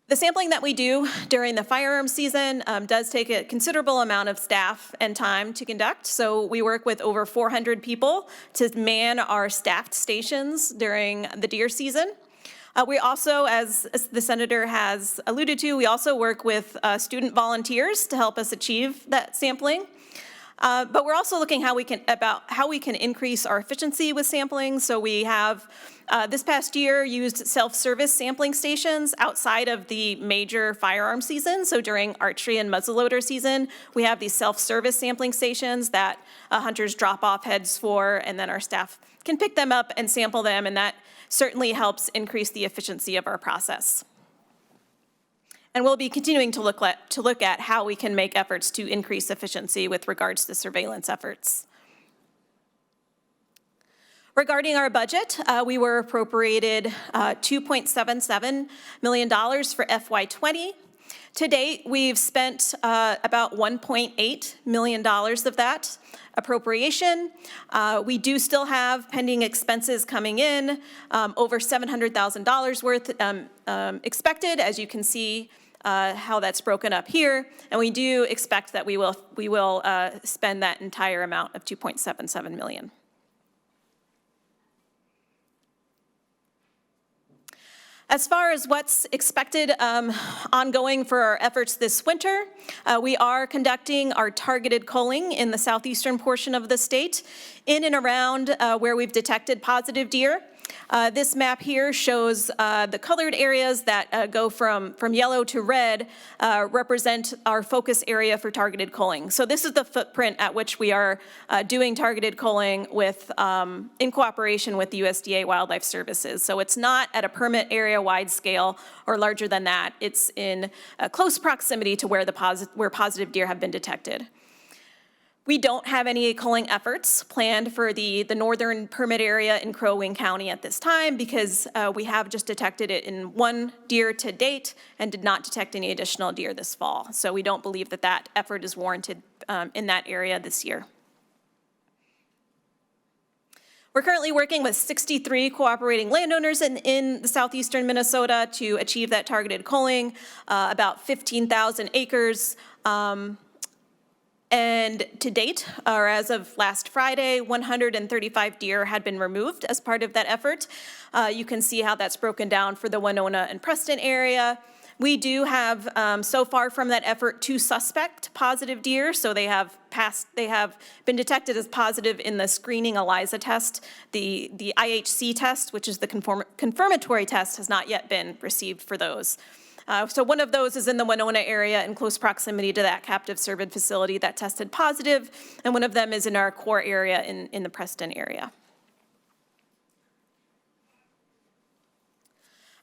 Speaker 11: The sampling that we do during the firearm season does take a considerable amount of staff and time to conduct. So we work with over 400 people to man our staffed stations during the deer season. We also, as the Senator has alluded to, we also work with student volunteers to help us achieve that sampling. But we're also looking how we can increase our efficiency with sampling. So we have this past year used self-service sampling stations outside of the major firearm season. So during archery and muzzleloader season, we have these self-service sampling stations that hunters drop off heads for, and then our staff can pick them up and sample them, and that certainly helps increase the efficiency of our process. And we'll be continuing to look at how we can make efforts to increase efficiency with regards to surveillance efforts. Regarding our budget, we were appropriated $2.77 million for FY20. To date, we've spent about $1.8 million of that appropriation. We do still have pending expenses coming in, over $700,000 worth expected, as you can see how that's broken up here. And we do expect that we will spend that entire amount of $2.77 million. As far as what's expected ongoing for our efforts this winter, we are conducting our targeted culling in the southeastern portion of the state, in and around where we've detected positive deer. This map here shows the colored areas that go from yellow to red represent our focus area for targeted culling. So this is the footprint at which we are doing targeted culling with, in cooperation with the USDA Wildlife Services. So it's not at a permit area wide scale or larger than that. It's in close proximity to where positive deer have been detected. We don't have any culling efforts planned for the northern permit area in Crow Wing County at this time because we have just detected it in one deer to date and did not detect any additional deer this fall. So we don't believe that that effort is warranted in that area this year. We're currently working with 63 cooperating landowners in the southeastern Minnesota to achieve that targeted culling, about 15,000 acres. And to date, or as of last Friday, 135 deer had been removed as part of that effort. You can see how that's broken down for the Winona and Preston area. We do have, so far from that effort, 2 suspect positive deer. So they have been detected as positive in the screening ELISA test. The IHC test, which is the confirmatory test, has not yet been received for those. So one of those is in the Winona area in close proximity to that captive cervid facility that tested positive, and one of them is in our core area in the Preston area.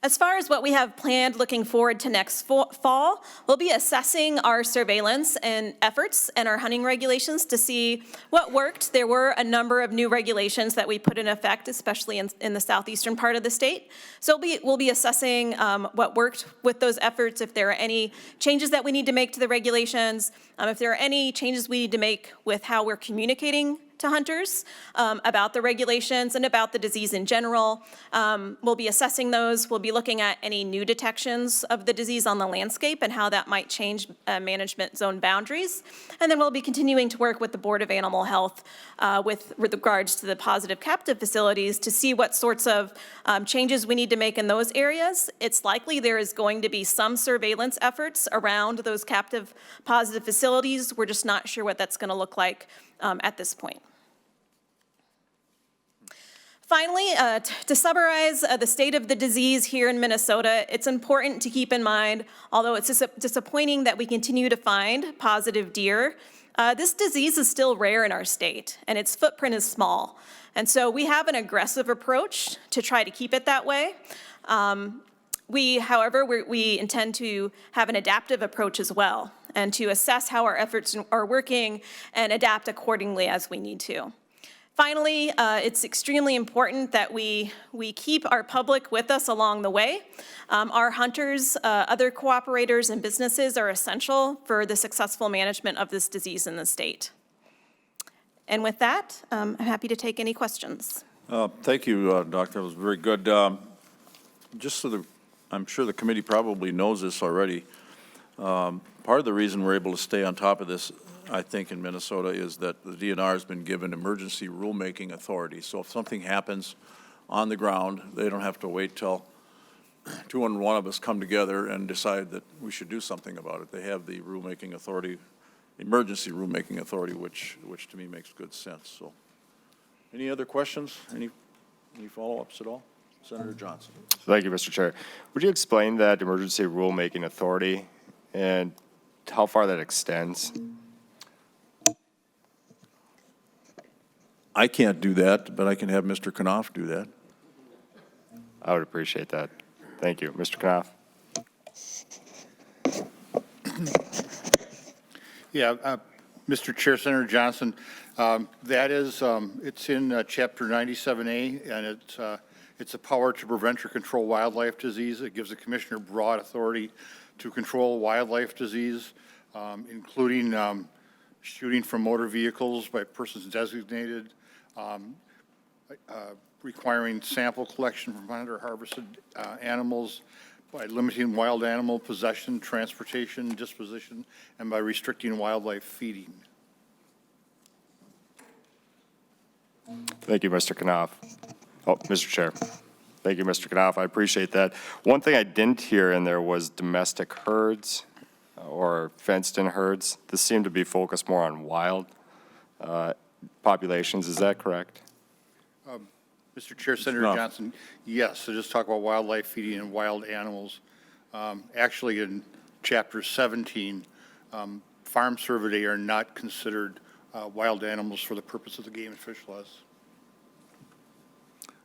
Speaker 11: As far as what we have planned looking forward to next fall, we'll be assessing our surveillance and efforts and our hunting regulations to see what worked. There were a number of new regulations that we put in effect, especially in the southeastern part of the state. So we'll be assessing what worked with those efforts, if there are any changes that we need to make to the regulations, if there are any changes we need to make with how we're communicating to hunters about the regulations and about the disease in general. We'll be assessing those. We'll be looking at any new detections of the disease on the landscape and how that might change management zone boundaries. And then we'll be continuing to work with the Board of Animal Health with regards to the positive captive facilities to see what sorts of changes we need to make in those areas. It's likely there is going to be some surveillance efforts around those captive positive facilities. We're just not sure what that's going to look like at this point. Finally, to summarize the state of the disease here in Minnesota, it's important to keep in mind, although it's disappointing that we continue to find positive deer, this disease is still rare in our state, and its footprint is small. And so we have an aggressive approach to try to keep it that way. However, we intend to have an adaptive approach as well, and to assess how our efforts are working and adapt accordingly as we need to. Finally, it's extremely important that we keep our public with us along the way. Our hunters, other cooperators, and businesses are essential for the successful management of this disease in the state. And with that, I'm happy to take any questions.
Speaker 1: Thank you, Doctor. It was very good. Just so I'm sure the committee probably knows this already. Part of the reason we're able to stay on top of this, I think, in Minnesota is that the DNR has been given emergency rulemaking authority. So if something happens on the ground, they don't have to wait till 2 and 1 of us come together and decide that we should do something about it. They have the rulemaking authority, emergency rulemaking authority, which to me makes good sense. So, any other questions? Any follow-ups at all? Senator Johnson.
Speaker 12: Thank you, Mr. Chair. Would you explain that emergency rulemaking authority and how far that extends?
Speaker 1: I can't do that, but I can have Mr. Knopf do that.
Speaker 12: I would appreciate that. Thank you. Mr. Knopf.
Speaker 13: Yeah, Mr. Chair, Senator Johnson, that is, it's in Chapter 97A, and it's a power to prevent or control wildlife disease. It gives the commissioner broad authority to control wildlife disease, including shooting from motor vehicles by persons designated, requiring sample collection from hunter harvested animals, by limiting wild animal possession, transportation, disposition, and by restricting wildlife feeding.
Speaker 12: Thank you, Mr. Knopf. Oh, Mr. Chair. Thank you, Mr. Knopf. I appreciate that. One thing I didn't hear in there was domestic herds or fenced-in herds. This seemed to be focused more on wild populations. Is that correct?
Speaker 13: Mr. Chair, Senator Johnson, yes, so just talk about wildlife feeding and wild animals. Actually, in Chapter 17, farm cervidae are not considered wild animals for the purpose of the game and fish laws.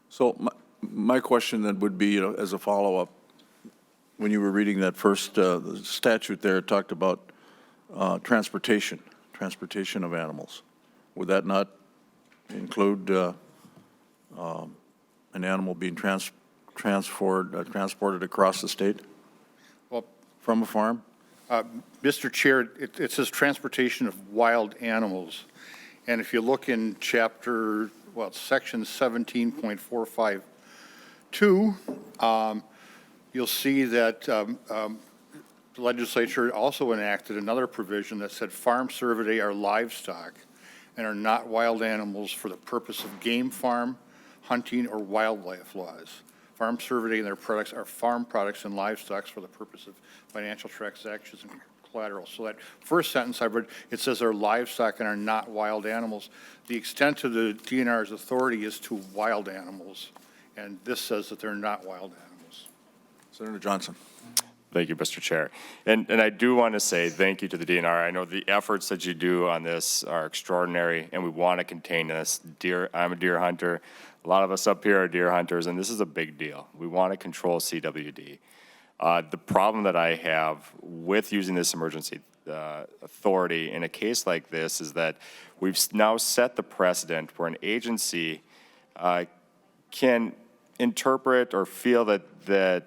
Speaker 1: So my question then would be, as a follow-up, when you were reading that first statute there, it talked about transportation of animals. would that not include an animal being transported across the state
Speaker 13: Well,
Speaker 1: from a farm?
Speaker 13: Mr. Chair, it says transportation of wild animals. And if you look in chapter, well, section 17.452, you'll see that the legislature also enacted another provision that said farm cervidae are livestock and are not wild animals for the purpose of game farm, hunting, or wildlife laws. Farm cervidae and their products are farm products and livestock for the purpose of financial transactions and collateral. So that first sentence I read, it says they're livestock and are not wild animals. The extent of the DNR's authority is to wild animals, and this says that they're not wild animals.
Speaker 1: Senator Johnson.
Speaker 12: Thank you, Mr. Chair. And I do want to say thank you to the DNR. I know the efforts that you do on this are extraordinary, and we want to contain this. I'm a deer hunter. A lot of us up here are deer hunters, and this is a big deal. We want to control CWD. The problem that I have with using this emergency authority in a case like this is that we've now set the precedent where an agency can interpret or feel that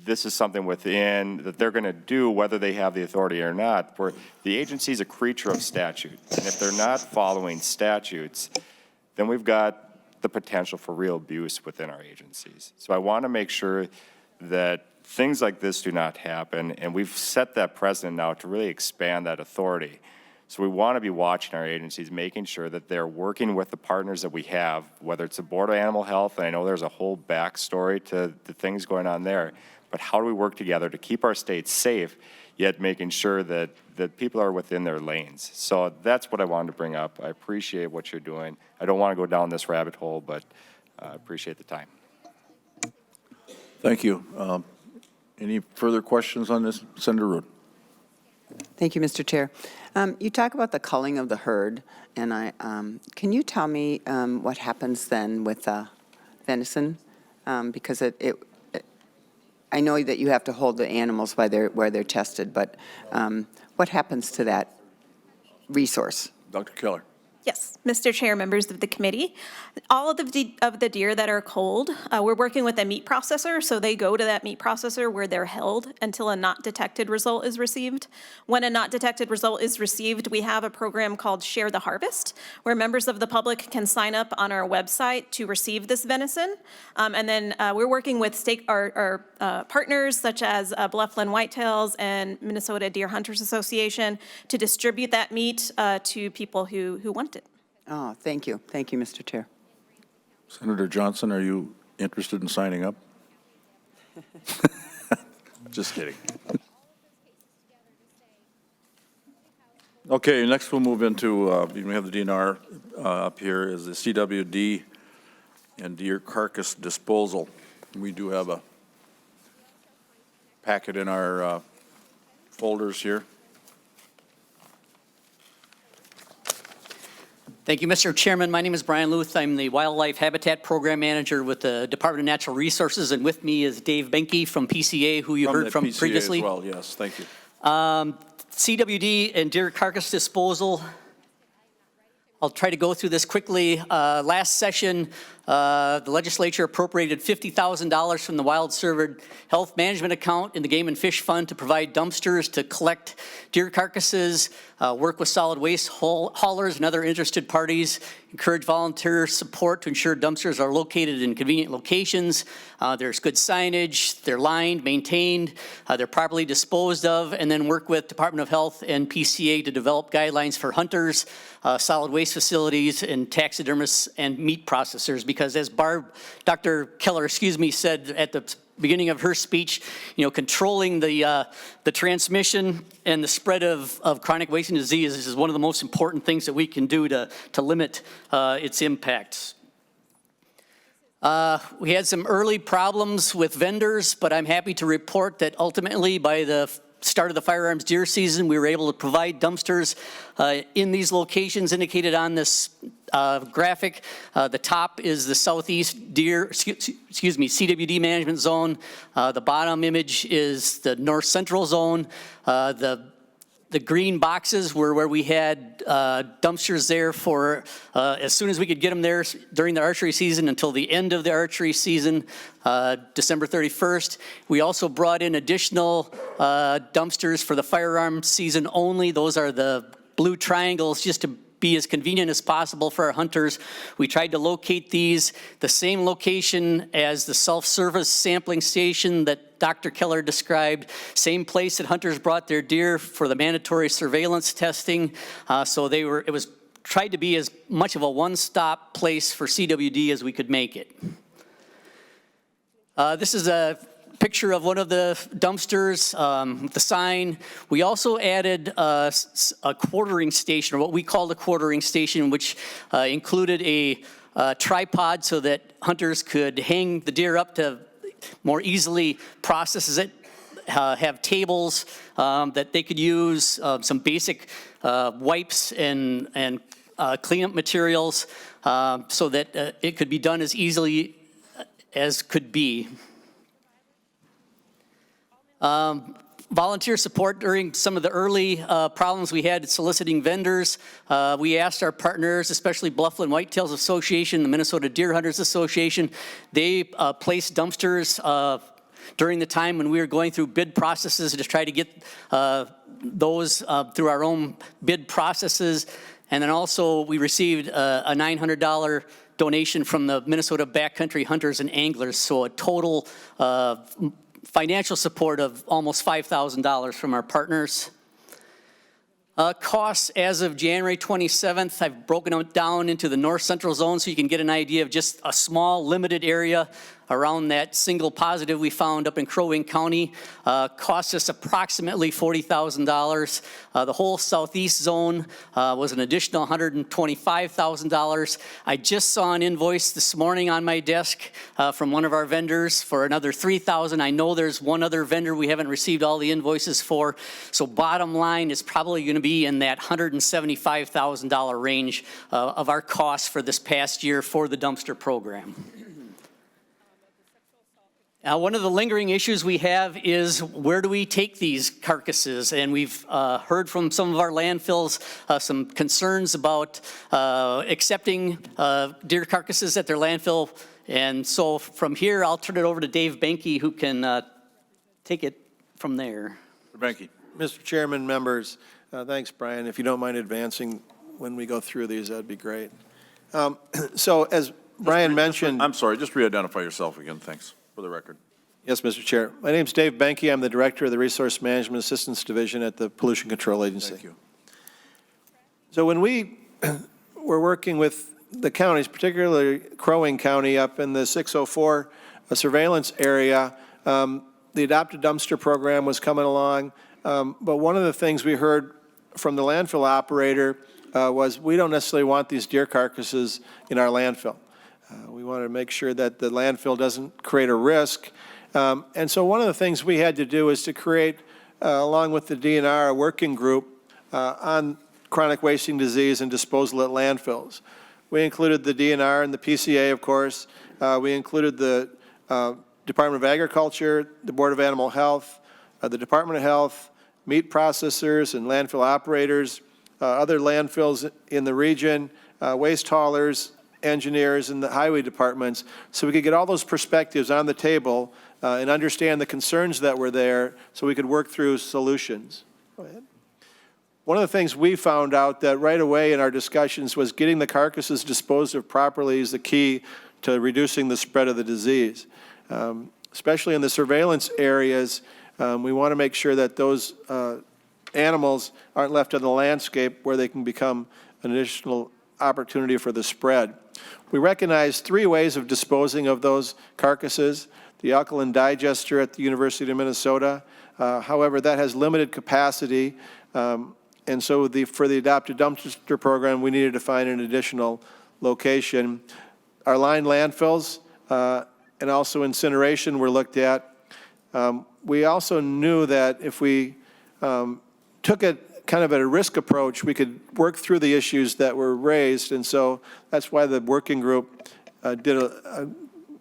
Speaker 12: this is something within that they're going to do whether they have the authority or not, where the agency is a creature of statute. And if they're not following statutes, then we've got the potential for real abuse within our agencies. So I want to make sure that things like this do not happen, and we've set that precedent now to really expand that authority. So we want to be watching our agencies, making sure that they're working with the partners that we have, whether it's the Board of Animal Health, and I know there's a whole backstory to the things going on there, but how do we work together to keep our states safe, yet making sure that people are within their lanes? So that's what I wanted to bring up. I appreciate what you're doing. I don't want to go down this rabbit hole, but I appreciate the time.
Speaker 1: Thank you. Any further questions on this? Senator Rood.
Speaker 8: Thank you, Mr. Chair. You talk about the culling of the herd, and can you tell me what happens then with venison? Because I know that you have to hold the animals where they're tested, but what happens to that resource?
Speaker 1: Dr. Keller.
Speaker 11: Yes, Mr. Chair, members of the committee. All of the deer that are culled, we're working with a meat processor, so they go to that meat processor where they're held until a not detected result is received. When a not detected result is received, we have a program called Share the Harvest, where members of the public can sign up on our website to receive this venison. And then we're working with our partners such as Bluffland Whitetails and Minnesota Deer Hunters Association to distribute that meat to people who want it.
Speaker 8: Oh, thank you. Thank you, Mr. Chair.
Speaker 1: Senator Johnson, are you interested in signing up? Just kidding. Okay, next we'll move into, we have the DNR up here, is the CWD and deer carcass disposal. We do have a packet in our folders here.
Speaker 14: Thank you, Mr. Chairman. My name is Brian Luth. I'm the Wildlife Habitat Program Manager with the Department of Natural Resources, and with me is Dave Benke from PCA, who you heard from
Speaker 1: PCA
Speaker 14: previously.
Speaker 1: As well, yes, thank you.
Speaker 14: CWD and deer carcass disposal. I'll try to go through this quickly. Last session, the legislature appropriated $50,000 from the Wild Cervid Health Management Account in the Game and Fish Fund to provide dumpsters to collect deer carcasses, work with solid waste haulers and other interested parties, encourage volunteer support to ensure dumpsters are located in convenient locations. There's good signage, they're lined, maintained, they're properly disposed of, and then work with Department of Health and PCA to develop guidelines for hunters, solid waste facilities, and taxidermists and meat processors. Because as Dr. Keller, said at the beginning of her speech, controlling the transmission and the spread of chronic wasting disease is one of the most important things that we can do to limit its impacts. We had some early problems with vendors, but I'm happy to report that ultimately by the start of the firearms deer season, we were able to provide dumpsters in these locations indicated on this graphic. The top is the Southeast deer, CWD management zone. The bottom image is the North Central zone. The The green boxes were where we had dumpsters there for as soon as we could get them there during the archery season until the end of the archery season, December 31st. We also brought in additional dumpsters for the firearm season only. Those are the blue triangles, just to be as convenient as possible for our hunters. We tried to locate these the same location as the self-service sampling station that Dr. Keller described, same place that hunters brought their deer for the mandatory surveillance testing. It was tried to be as much of a one-stop place for CWD as we could make it. This is a picture of one of the dumpsters, the sign. We also added a quartering station, or what we called a quartering station, which included a tripod so that hunters could hang the deer up to more easily process it, have tables that they could use, some basic wipes and cleanup materials so that it could be done as easily as could be. Volunteer support during some of the early problems we had soliciting vendors. We asked our partners, especially Bluffland Whitetails Association, the Minnesota Deer Hunters Association, they placed dumpsters during the time when we were going through bid processes to try to get those through our own bid processes. And then also we received a $900 donation from the Minnesota Backcountry Hunters and Anglers, so a total financial support of almost $5,000 from our partners. Costs as of January 27th, I've broken it down into the north central zone so you can get an idea of just a small limited area around that single positive we found up in Crow Wing County. Cost us approximately $40,000. The whole southeast zone was an additional $125,000. I just saw an invoice this morning on my desk from one of our vendors for another $3,000. I know there's one other vendor we haven't received all the invoices for. So bottom line is probably going to be in that $175,000 range of our costs for this past year for the dumpster program. One of the lingering issues we have is where do we take these carcasses? And we've heard from some of our landfills some concerns about accepting deer carcasses at their landfill. And so from here, I'll turn it over to Dave Benke, who can take it from there.
Speaker 1: Mr. Benke.
Speaker 2: Mr. Chairman, members, thanks, Brian. If you don't mind advancing when we go through these, that'd be great. So as Brian mentioned...
Speaker 1: I'm sorry, just re-identify yourself again, thanks, for the record.
Speaker 2: Yes, Mr. Chair. My name's Dave Benke. I'm the Director of the Resource Management Assistance Division at the Pollution Control Agency.
Speaker 1: Thank you.
Speaker 2: So when we were working with the counties, particularly Crow Wing County up in the 604 surveillance area, the adopted dumpster program was coming along. But one of the things we heard from the landfill operator was we don't necessarily want these deer carcasses in our landfill. We want to make sure that the landfill doesn't create a risk. And so one of the things we had to do is to create, along with the DNR, a working group on chronic wasting disease and disposal at landfills. We included the DNR and the PCA, of course. We included the Department of Agriculture, the Board of Animal Health, the Department of Health, meat processors and landfill operators, other landfills in the region, waste haulers, engineers, and the highway departments, so we could get all those perspectives on the table and understand the concerns that were there so we could work through solutions. Go ahead. One of the things we found out that right away in our discussions was getting the carcasses disposed of properly is the key to reducing the spread of the disease. Especially in the surveillance areas, we want to make sure that those animals aren't left on the landscape where they can become an additional opportunity for the spread. We recognize 3 ways of disposing of those carcasses. The alkaline digester at the University of Minnesota. However, that has limited capacity. And so for the adopted dumpster program, we needed to find an additional location. Our lined landfills and also incineration were looked at. We also knew that if we took it kind of at a risk approach, we could work through the issues that were raised. And so that's why the working group did a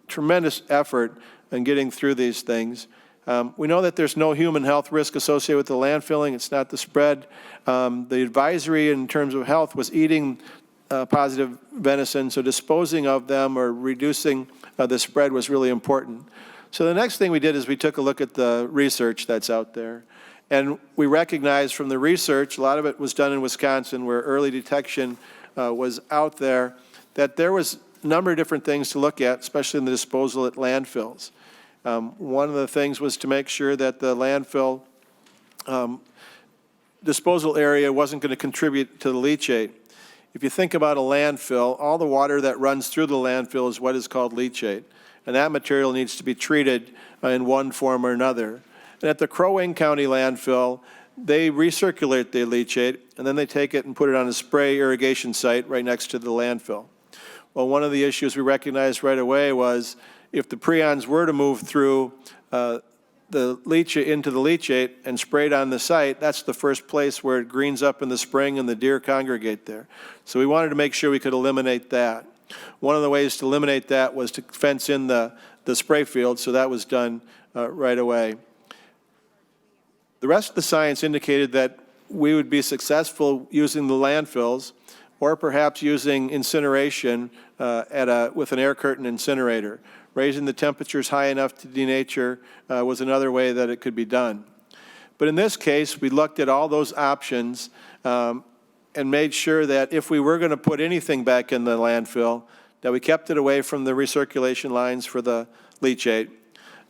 Speaker 2: tremendous effort in getting through these things. We know that there's no human health risk associated with the landfilling. It's not the spread. The advisory in terms of health was eating positive venison, so disposing of them or reducing the spread was really important. So the next thing we did is we took a look at the research that's out there. And we recognized from the research, a lot of it was done in Wisconsin, where early detection was out there, that there was a number of different things to look at, especially in the disposal at landfills. One of the things was to make sure that the landfill disposal area wasn't going to contribute to the leachate. If you think about a landfill, all the water that runs through the landfill is what is called leachate, and that material needs to be treated in one form or another. And at the Crowe County landfill, they recirculate the leachate, and then they take it and put it on a spray irrigation site right next to the landfill. Well, one of the issues we recognized right away was if the prions were to move through the leachate into the leachate and sprayed on the site, that's the first place where it greens up in the spring and the deer congregate there. So we wanted to make sure we could eliminate that. One of the ways to eliminate that was to fence in the spray field, so that was done right away. The rest of the science indicated that we would be successful using the landfills or perhaps using incineration with an air curtain incinerator. Raising the temperatures high enough to denature was another way that it could be done. But in this case, we looked at all those options and made sure that if we were going to put anything back in the landfill, that we kept it away from the recirculation lines for the leachate,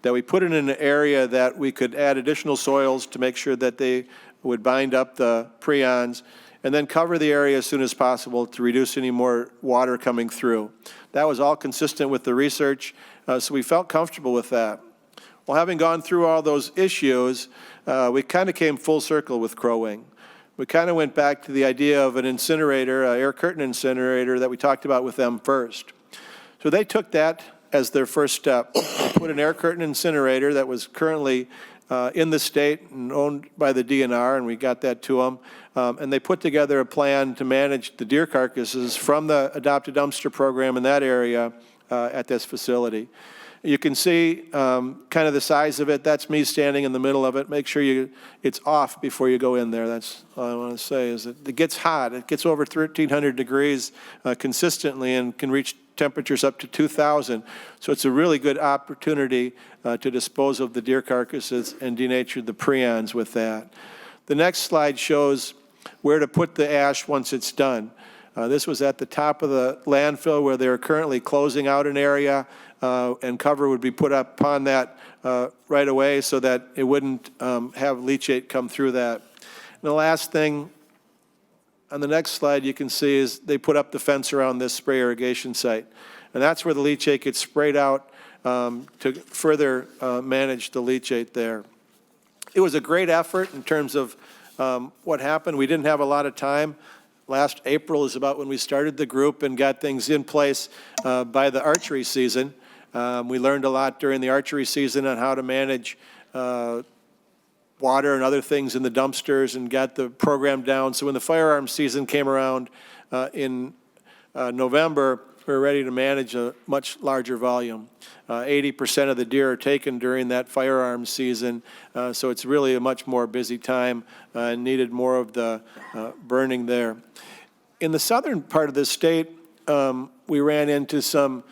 Speaker 2: that we put it in an area that we could add additional soils to make sure that they would bind up the prions, and then cover the area as soon as possible to reduce any more water coming through. That was all consistent with the research, so we felt comfortable with that. Well, having gone through all those issues, we kind of came full circle with Crowe. We kind of went back to the idea of an incinerator, an air curtain incinerator that we talked about with them first. So they took that as their first step. They put an air curtain incinerator that was currently in the state and owned by the DNR, and we got that to them. And they put together a plan to manage the deer carcasses from the adopted dumpster program in that area at this facility. You can see kind of the size of it. That's me standing in the middle of it. Make sure it's off before you go in there. That's all I want to say is that it gets hot. It gets over 1,300 degrees consistently and can reach temperatures up to 2,000. So it's a really good opportunity to dispose of the deer carcasses and denature the prions with that. The next slide shows where to put the ash once it's done. This was at the top of the landfill where they're currently closing out an area, and cover would be put up upon that right away so that it wouldn't have leachate come through that. And the last thing on the next slide you can see is they put up the fence around this spray irrigation site. And that's where the leachate gets sprayed out to further manage the leachate there. It was a great effort in terms of what happened. We didn't have a lot of time. Last April is about when we started the group and got things in place by the archery season. We learned a lot during the archery season on how to manage water and other things in the dumpsters and got the program down. So when the firearms season came around in November, we were ready to manage a much larger volume. 80% of the deer are taken during that firearms season, so it's really a much more busy time and needed more of the burning there. In the southern part of the state, we ran into some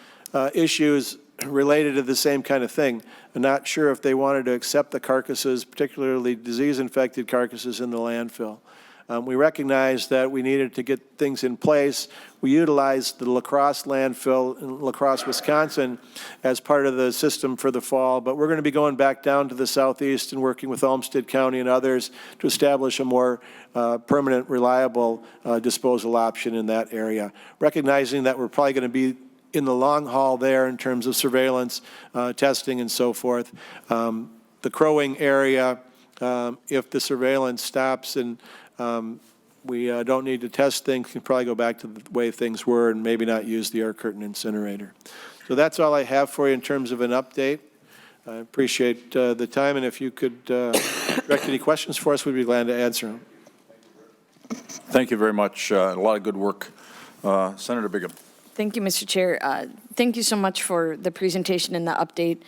Speaker 2: issues related to the same kind of thing. I'm not sure if they wanted to accept the carcasses, particularly disease-infected carcasses in the landfill. We recognized that we needed to get things in place. We utilized the La Crosse landfill in La Crosse, Wisconsin as part of the system for the fall, but we're going to be going back down to the southeast and working with Olmsted County and others to establish a more permanent, reliable disposal option in that area, recognizing that we're probably going to be in the long haul there in terms of surveillance, testing, and so forth. The Crowe area, if the surveillance stops and we don't need to test things, can probably go back to the way things were and maybe not use the air curtain incinerator. So that's all I have for you in terms of an update. I appreciate the time, and if you could direct any questions for us, we'd be glad to answer them.
Speaker 1: Thank you very much. A lot of good work. Senator Bigham.
Speaker 10: Thank you, Mr. Chair. Thank you so much for the presentation and the update.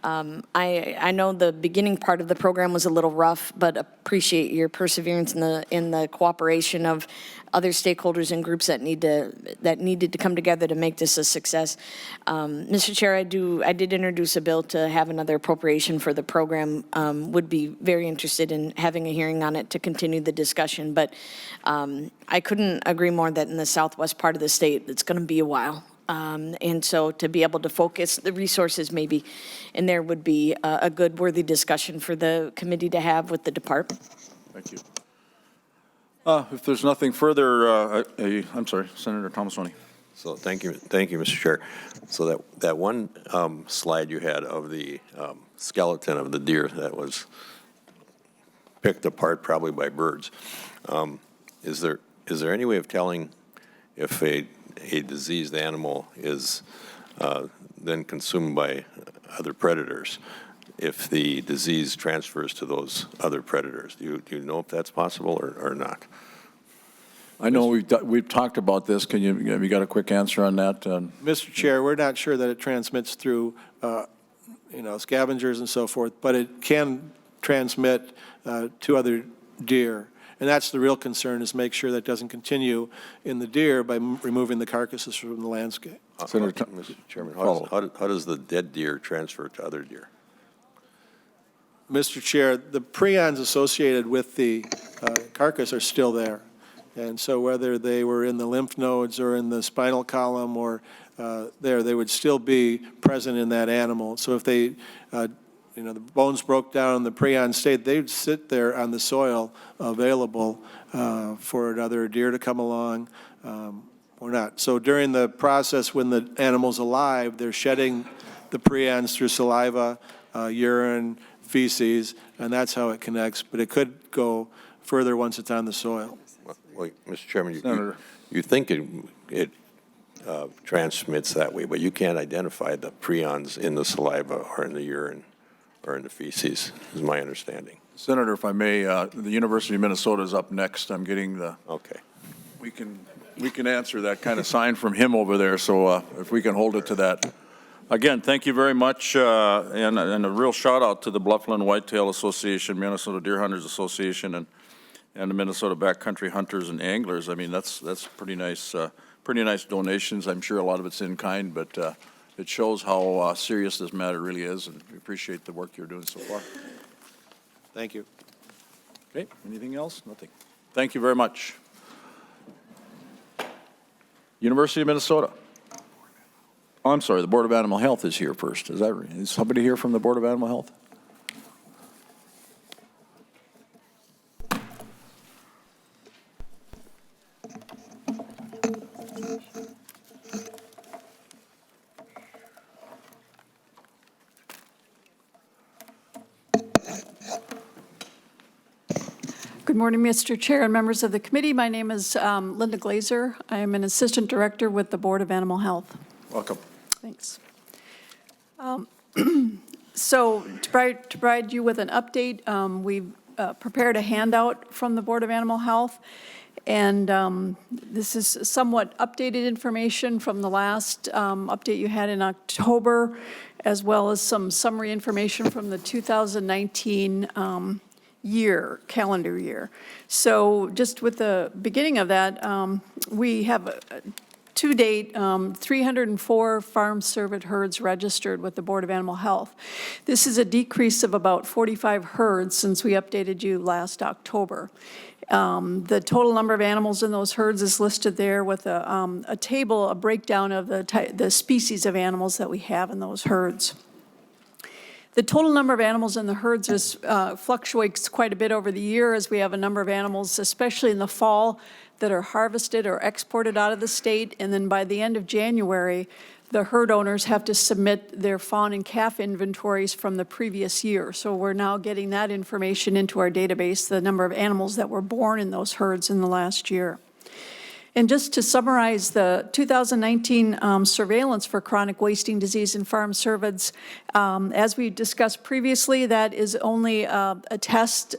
Speaker 10: I know the beginning part of the program was a little rough, but appreciate your perseverance in the cooperation of other stakeholders and groups that needed to come together to make this a success. Mr. Chair, I did introduce a bill to have another appropriation for the program. Would be very interested in having a hearing on it to continue the discussion, but I couldn't agree more that in the southwest part of the state, it's going to be a while. And so to be able to focus the resources maybe in there would be a good, worthy discussion for the committee to have with the department.
Speaker 1: Thank you. If there's nothing further, I'm sorry, Senator Thomasoni.
Speaker 4: So thank you, Mr. Chair. So that one slide you had of the skeleton of the deer that was picked apart probably by birds, is there any way of telling if a diseased animal is then consumed by other predators, if the disease transfers to those other predators? Do you know if that's possible or not?
Speaker 1: I know we've talked about this. Have you got a quick answer on that?
Speaker 2: Mr. Chair, we're not sure that it transmits through, scavengers and so forth, but it can transmit to other deer. And that's the real concern, is make sure that doesn't continue in the deer by removing the carcasses from the landscape.
Speaker 4: Mr. Chairman, how does the dead deer transfer to other deer?
Speaker 2: Mr. Chair, the prions associated with the carcass are still there. And so whether they were in the lymph nodes or in the spinal column or they would still be present in that animal. So if they, the bones broke down in the prion state, they'd sit there on the soil available for another deer to come along or not. So during the process when the animal's alive, they're shedding the prions through saliva, urine, feces, and that's how it connects. But it could go further once it's on the soil.
Speaker 4: Well, Mr. Chairman, you think it transmits that way, but you can't identify the prions in the saliva or in the urine or in the feces, is my understanding.
Speaker 1: Senator, if I may, the University of Minnesota is up next. I'm getting the.
Speaker 4: Okay.
Speaker 1: We can answer that kind of sign from him over there. So if we can hold it to that. Again, thank you very much, and a real shout out to the Bluffland Whitetail Association, Minnesota Deer Hunters Association, and the Minnesota Backcountry Hunters and Anglers. I mean, that's pretty nice donations. I'm sure a lot of it's in kind, but it shows how serious this matter really is, and we appreciate the work you're doing so far.
Speaker 2: Thank you.
Speaker 1: Okay, anything else? Nothing. Thank you very much. University of Minnesota. Oh, I'm sorry, the Board of Animal Health is here first. Is somebody here from the Board of Animal Health?
Speaker 15: Good morning, Mr. Chair and members of the committee. My name is Linda Glazer. I am an assistant director with the Board of Animal Health.
Speaker 1: Welcome.
Speaker 15: Thanks. So to provide you with an update, we've prepared a handout from the Board of Animal Health, and this is somewhat updated information from the last update you had in October, as well as some summary information from the 2019 calendar year. So just with the beginning of that, we have to date 304 farm cervid herds registered with the Board of Animal Health. This is a decrease of about 45 herds since we updated you last October. The total number of animals in those herds is listed there with a table, a breakdown of the species of animals that we have in those herds. The total number of animals in the herds fluctuates quite a bit over the year, as we have a number of animals, especially in the fall, that are harvested or exported out of the state. And then by the end of January, the herd owners have to submit their fawn and calf inventories from the previous year. So we're now getting that information into our database, the number of animals that were born in those herds in the last year. And just to summarize, the 2019 surveillance for chronic wasting disease in farm cervids, as we discussed previously, that is only a test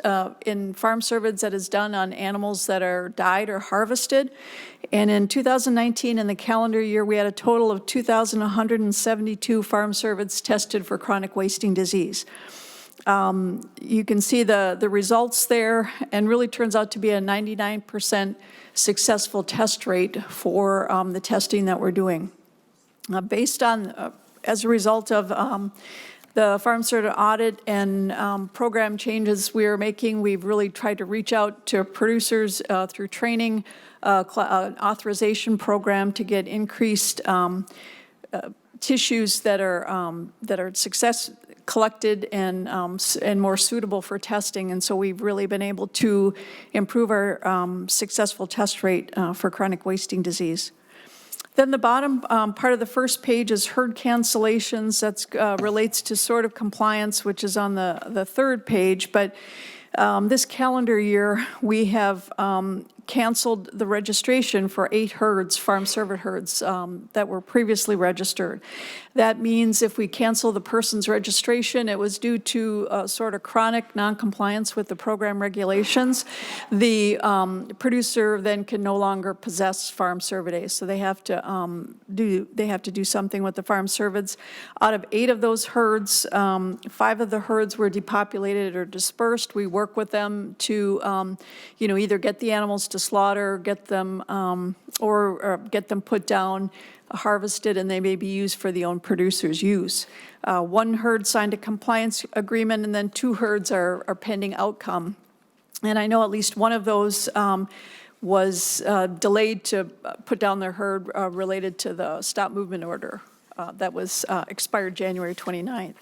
Speaker 15: in farm cervids that is done on animals that are died or harvested. And in 2019, in the calendar year, we had a total of 2,172 farm cervids tested for chronic wasting disease. You can see the results there, and really turns out to be a 99% successful test rate for the testing that we're doing. Based on, as a result of the farm certificate audit and program changes we are making, we've really tried to reach out to producers through training, authorization program to get increased tissues that are collected and more suitable for testing. And so we've really been able to improve our successful test rate for chronic wasting disease. Then the bottom part of the first page is herd cancellations. That relates to sort of compliance, which is on the third page. But this calendar year, we have canceled the registration for 8 herds, farm cervid herds, that were previously registered. That means if we cancel the person's registration, it was due to sort of chronic noncompliance with the program regulations. The producer then can no longer possess farm cervidae, so they have to do something with the farm cervids. Out of 8 of those herds, 5 of the herds were depopulated or dispersed. We work with them to, either get the animals to slaughter, get them or get them put down, harvested, and they may be used for the own producer's use. 1 herd signed a compliance agreement, and then 2 herds are pending outcome. And I know at least one of those was delayed to put down their herd related to the stop movement order that was expired January 29th.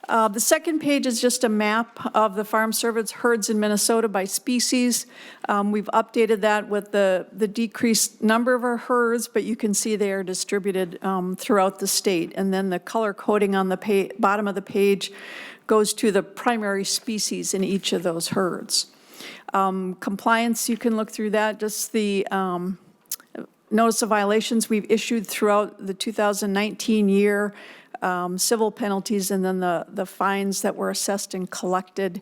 Speaker 15: The second page is just a map of the farm cervids herds in Minnesota by species. We've updated that with the decreased number of our herds, but you can see they are distributed throughout the state. And then the color coding on the bottom of the page goes to the primary species in each of those herds. Compliance, you can look through that. Just the notice of violations we've issued throughout the 2019 year, civil penalties, and then the fines that were assessed and collected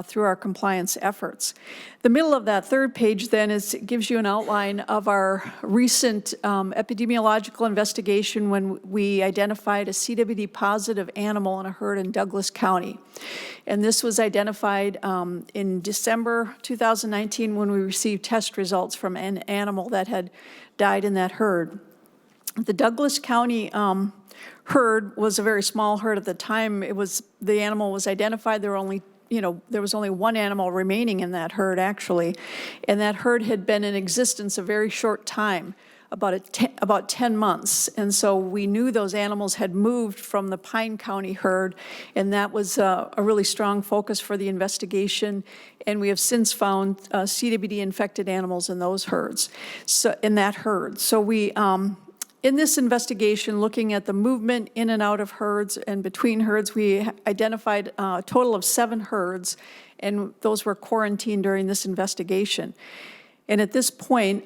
Speaker 15: through our compliance efforts. The middle of that third page then gives you an outline of our recent epidemiological investigation when we identified a CWD positive animal in a herd in Douglas County. And this was identified in December 2019 when we received test results from an animal that had died in that herd. The Douglas County herd was a very small herd at the time. The animal was identified. There was only 1 animal remaining in that herd, actually, and that herd had been in existence a very short time, about 10 months. And so we knew those animals had moved from the Pine County herd, and that was a really strong focus for the investigation. And we have since found CWD infected animals in those herds, in that herd. So we in this investigation, looking at the movement in and out of herds and between herds, we identified a total of 7 herds, and those were quarantined during this investigation. And at this point,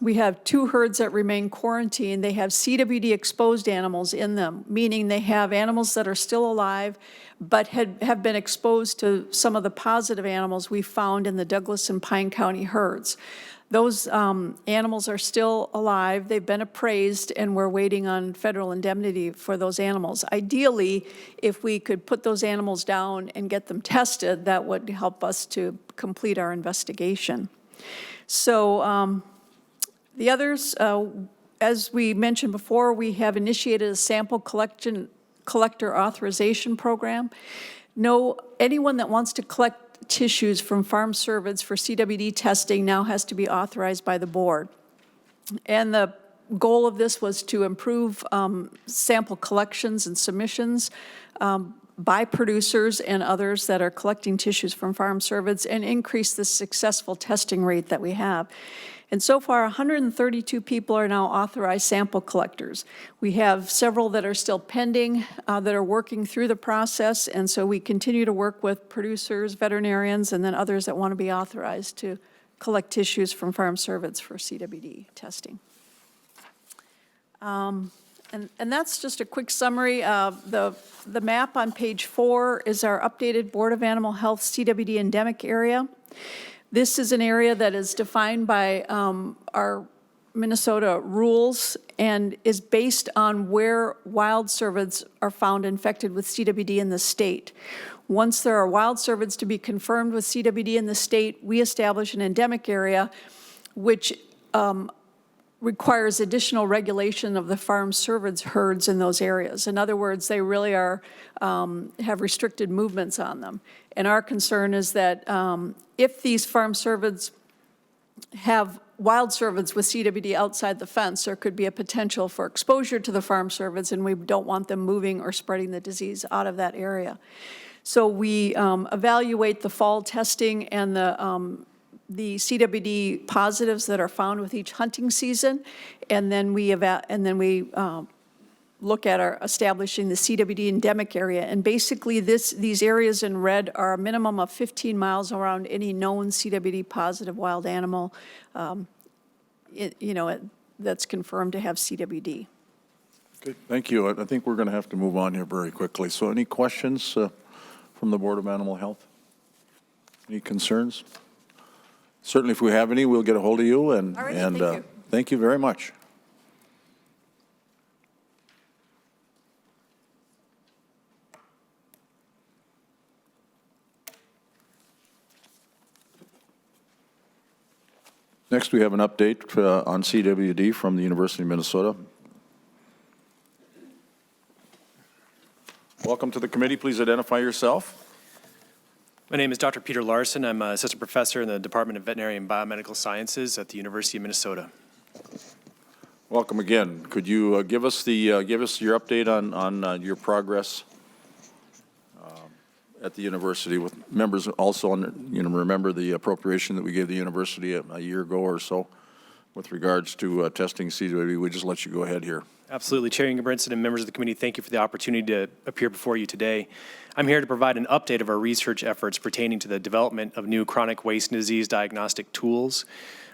Speaker 15: we have 2 herds that remain quarantined. They have CWD exposed animals in them, meaning they have animals that are still alive, but have been exposed to some of the positive animals we found in the Douglas and Pine County herds. Those animals are still alive. They've been appraised, and we're waiting on federal indemnity for those animals. Ideally, if we could put those animals down and get them tested, that would help us to complete our investigation. So the others, as we mentioned before, we have initiated a sample collector authorization program. Anyone that wants to collect tissues from farm cervids for CWD testing now has to be authorized by the board. And the goal of this was to improve sample collections and submissions by producers and others that are collecting tissues from farm cervids and increase the successful testing rate that we have. And so far, 132 people are now authorized sample collectors. We have several that are still pending, that are working through the process, and so we continue to work with producers, veterinarians, and then others that want to be authorized to collect tissues from farm cervids for CWD testing. And that's just a quick summary. The map on page 4 is our updated Board of Animal Health CWD endemic area. This is an area that is defined by our Minnesota rules and is based on where wild cervids are found infected with CWD in the state. Once there are wild cervids to be confirmed with CWD in the state, we establish an endemic area, which requires additional regulation of the farm cervids herds in those areas. In other words, they really are, have restricted movements on them. And our concern is that if these farm cervids have wild cervids with CWD outside the fence, there could be a potential for exposure to the farm cervids, and we don't want them moving or spreading the disease out of that area. So we evaluate the fall testing and the CWD positives that are found with each hunting season, and then we look at our establishing the CWD endemic area. And basically, these areas in red are a minimum of 15 miles around any known CWD positive wild animal, that's confirmed to have CWD.
Speaker 1: Okay, thank you. I think we're going to have to move on here very quickly. So any questions from the Board of Animal Health? Any concerns? Certainly, if we have any, we'll get a hold of you. And,
Speaker 15: all right,
Speaker 1: thank you very much. Next, we have an update on CWD from the University of Minnesota. Welcome to the committee. Please identify yourself.
Speaker 16: My name is Dr. Peter Larson. I'm an assistant professor in the Department of Veterinary and Biomedical Sciences at the University of Minnesota.
Speaker 1: Welcome again. Could you give us your update on your progress at the university, with members also remember the appropriation that we gave the university a year ago or so with regards to testing CWD. We just let you go ahead here.
Speaker 16: Absolutely. Chair Ingebritsen and members of the committee, thank you for the opportunity to appear before you today. I'm here to provide an update of our research efforts pertaining to the development of new chronic waste and disease diagnostic tools.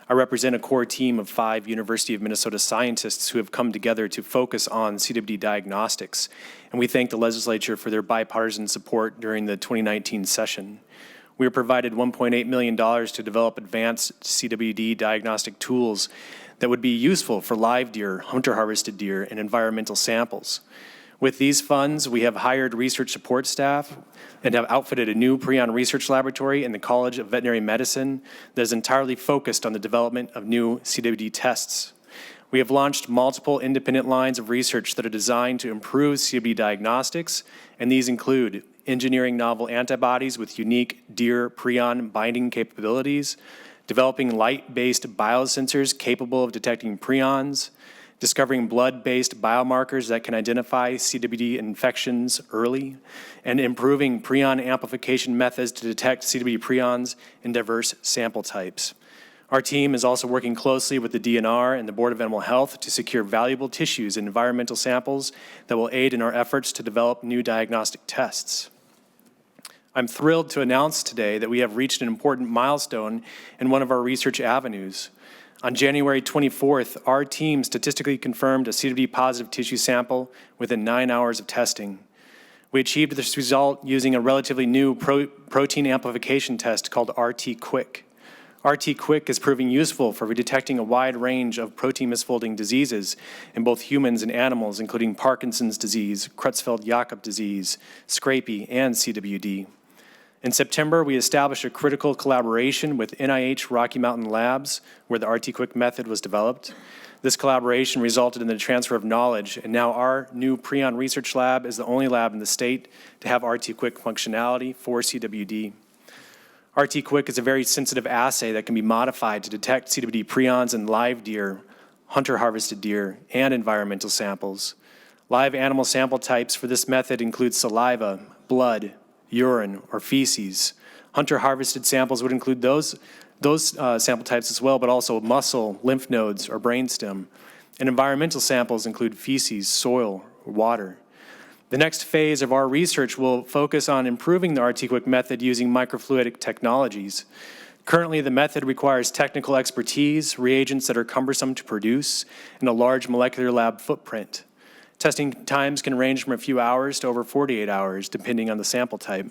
Speaker 16: I represent a core team of 5 University of Minnesota scientists who have come together to focus on CWD diagnostics, and we thank the legislature for their bipartisan support during the 2019 session. We were provided $1.8 million to develop advanced CWD diagnostic tools that would be useful for live deer, hunter-harvested deer, and environmental samples. With these funds, we have hired research support staff and have outfitted a new Prion research laboratory in the College of Veterinary Medicine that is entirely focused on the development of new CWD tests. We have launched multiple independent lines of research that are designed to improve CWD diagnostics, and these include engineering novel antibodies with unique deer prion binding capabilities, developing light-based biosensors capable of detecting prions, discovering blood-based biomarkers that can identify CWD infections early, and improving prion amplification methods to detect CWD prions in diverse sample types. Our team is also working closely with the DNR and the Board of Animal Health to secure valuable tissues and environmental samples that will aid in our efforts to develop new diagnostic tests. I'm thrilled to announce today that we have reached an important milestone in one of our research avenues. On January 24th, our team statistically confirmed a CWD positive tissue sample within 9 hours of testing. We achieved this result using a relatively new protein amplification test called RT-Quick. RT-Quick is proving useful for detecting a wide range of protein misfolding diseases in both humans and animals, including Parkinson's disease, Creutzfeldt-Jakob disease, Scrapie, and CWD. In September, we established a critical collaboration with NIH Rocky Mountain Labs, where the RT-Quick method was developed. This collaboration resulted in the transfer of knowledge, and now our new Prion Research Lab is the only lab in the state to have RT-Quick functionality for CWD. RT-Quick is a very sensitive assay that can be modified to detect CWD prions in live deer, hunter-harvested deer, and environmental samples. Live animal sample types for this method include saliva, blood, urine, or feces. Hunter-harvested samples would include those sample types as well, but also muscle, lymph nodes, or brainstem. And environmental samples include feces, soil, or water. The next phase of our research will focus on improving the RT-Quick method using microfluidic technologies. Currently, the method requires technical expertise, reagents that are cumbersome to produce, and a large molecular lab footprint. Testing times can range from a few hours to over 48 hours, depending on the sample type.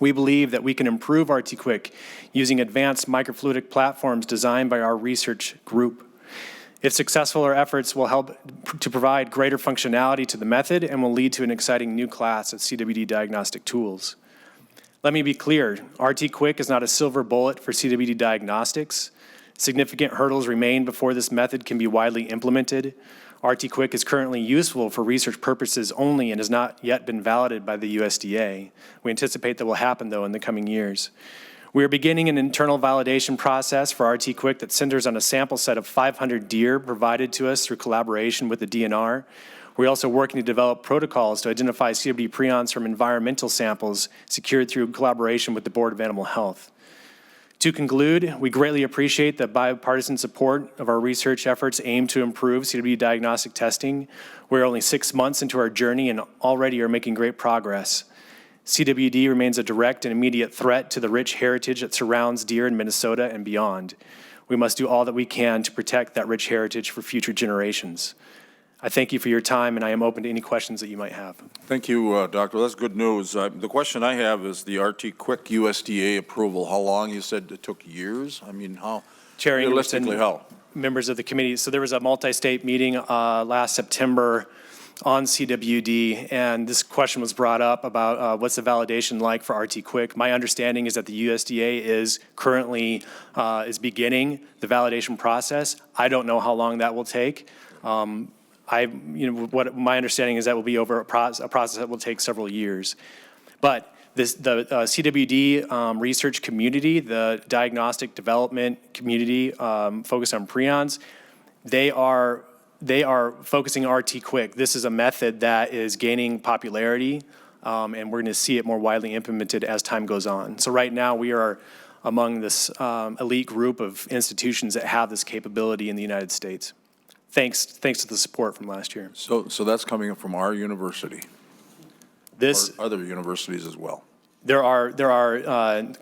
Speaker 16: We believe that we can improve RT-Quick using advanced microfluidic platforms designed by our research group. If successful, our efforts will help to provide greater functionality to the method and will lead to an exciting new class of CWD diagnostic tools. Let me be clear, RT-Quick is not a silver bullet for CWD diagnostics. Significant hurdles remain before this method can be widely implemented. RT-Quick is currently useful for research purposes only and has not yet been validated by the USDA. We anticipate that will happen, though, in the coming years. We are beginning an internal validation process for RT-Quick that centers on a sample set of 500 deer provided to us through collaboration with the DNR. We're also working to develop protocols to identify CWD prions from environmental samples secured through collaboration with the Board of Animal Health. To conclude, we greatly appreciate the bipartisan support of our research efforts aimed to improve CWD diagnostic testing. We're only 6 months into our journey and already are making great progress. CWD remains a direct and immediate threat to the rich heritage that surrounds deer in Minnesota and beyond. We must do all that we can to protect that rich heritage for future generations. I thank you for your time, and I am open to any questions that you might have.
Speaker 1: Thank you, Doctor. That's good news. The question I have is the RT-Quick USDA approval. How long? You said it took years? I mean, how?
Speaker 16: Chair
Speaker 1: Realistically, how?
Speaker 16: Members of the committee, so there was a multi-state meeting last September on CWD, and this question was brought up about what's the validation like for RT-Quick. My understanding is that the USDA is currently beginning the validation process. I don't know how long that will take. What my understanding is that will be over a process that will take several years. But the CWD research community, the diagnostic development community focused on prions, they are focusing RT-Quick. This is a method that is gaining popularity, and we're going to see it more widely implemented as time goes on. So right now we are among this elite group of institutions that have this capability in the United States. Thanks to the support from last year.
Speaker 1: So that's coming from our university?
Speaker 16: This
Speaker 1: or other universities as well?
Speaker 16: There are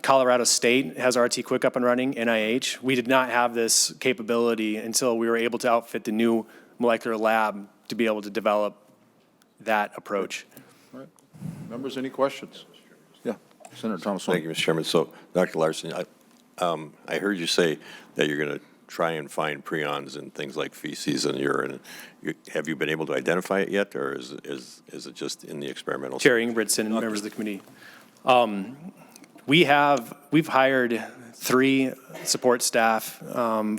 Speaker 16: Colorado State has RT-Quick up and running, NIH. We did not have this capability until we were able to outfit the new molecular lab to be able to develop that approach.
Speaker 1: All right. Members, any questions? Yeah, Senator Thomas.
Speaker 4: Thank you, Mr. Chairman. So, Dr. Larson, I heard you say that you're going to try and find prions in things like feces and urine. Have you been able to identify it yet, or is it just in the experimental?
Speaker 16: Chair Ingebrigtsen and members of the committee. We've hired 3 support staff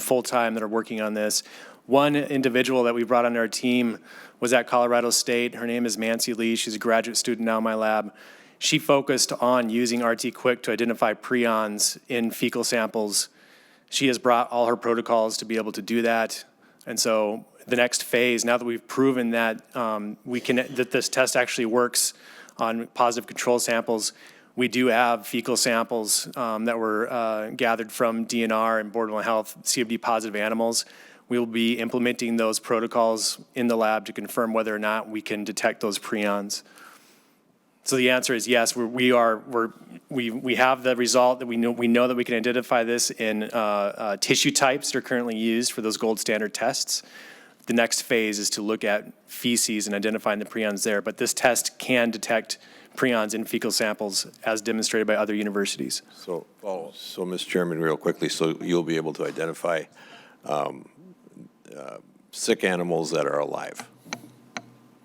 Speaker 16: full-time that are working on this. One individual that we brought on our team was at Colorado State. Her name is Mancy Lee. She's a graduate student now in my lab. She focused on using RT-Quick to identify prions in fecal samples. She has brought all her protocols to be able to do that. And so the next phase, now that we've proven that that this test actually works on positive control samples, we do have fecal samples that were gathered from DNR and Board of Animal Health, CWD positive animals. We will be implementing those protocols in the lab to confirm whether or not we can detect those prions. So the answer is yes. We have the result that we know that we can identify this in tissue types that are currently used for those gold standard tests. The next phase is to look at feces and identifying the prions there. But this test can detect prions in fecal samples as demonstrated by other universities.
Speaker 4: So Mr. Chairman, real quickly, so you'll be able to identify sick animals that are alive.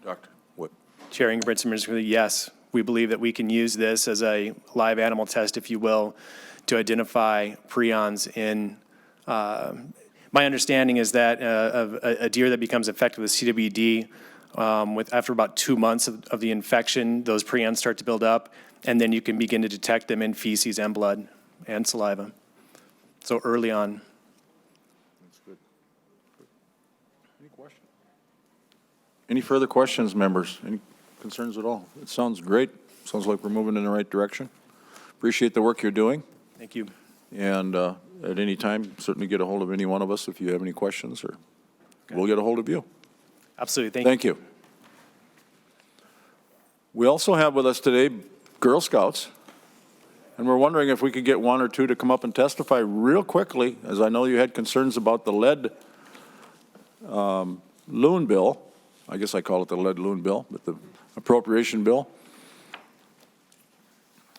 Speaker 1: Doctor.
Speaker 4: What?
Speaker 16: Chair Ingebrigtsen, yes. We believe that we can use this as a live animal test, if you will, to identify prions in. My understanding is that a deer that becomes infected with CWD, after about 2 months of the infection, those prions start to build up, and then you can begin to detect them in feces and blood and saliva. So early on.
Speaker 1: That's good. Any questions? Any further questions, members? Any concerns at all? It sounds great. Sounds like we're moving in the right direction. Appreciate the work you're doing.
Speaker 16: Thank you.
Speaker 1: And at any time, certainly get a hold of any one of us if you have any questions, or we'll get a hold of you.
Speaker 16: Absolutely.
Speaker 1: Thank you. We also have with us today Girl Scouts. And we're wondering if we could get one or two to come up and testify real quickly, as I know you had concerns about the lead loon bill. I guess I call it the lead loon bill, but the appropriation bill.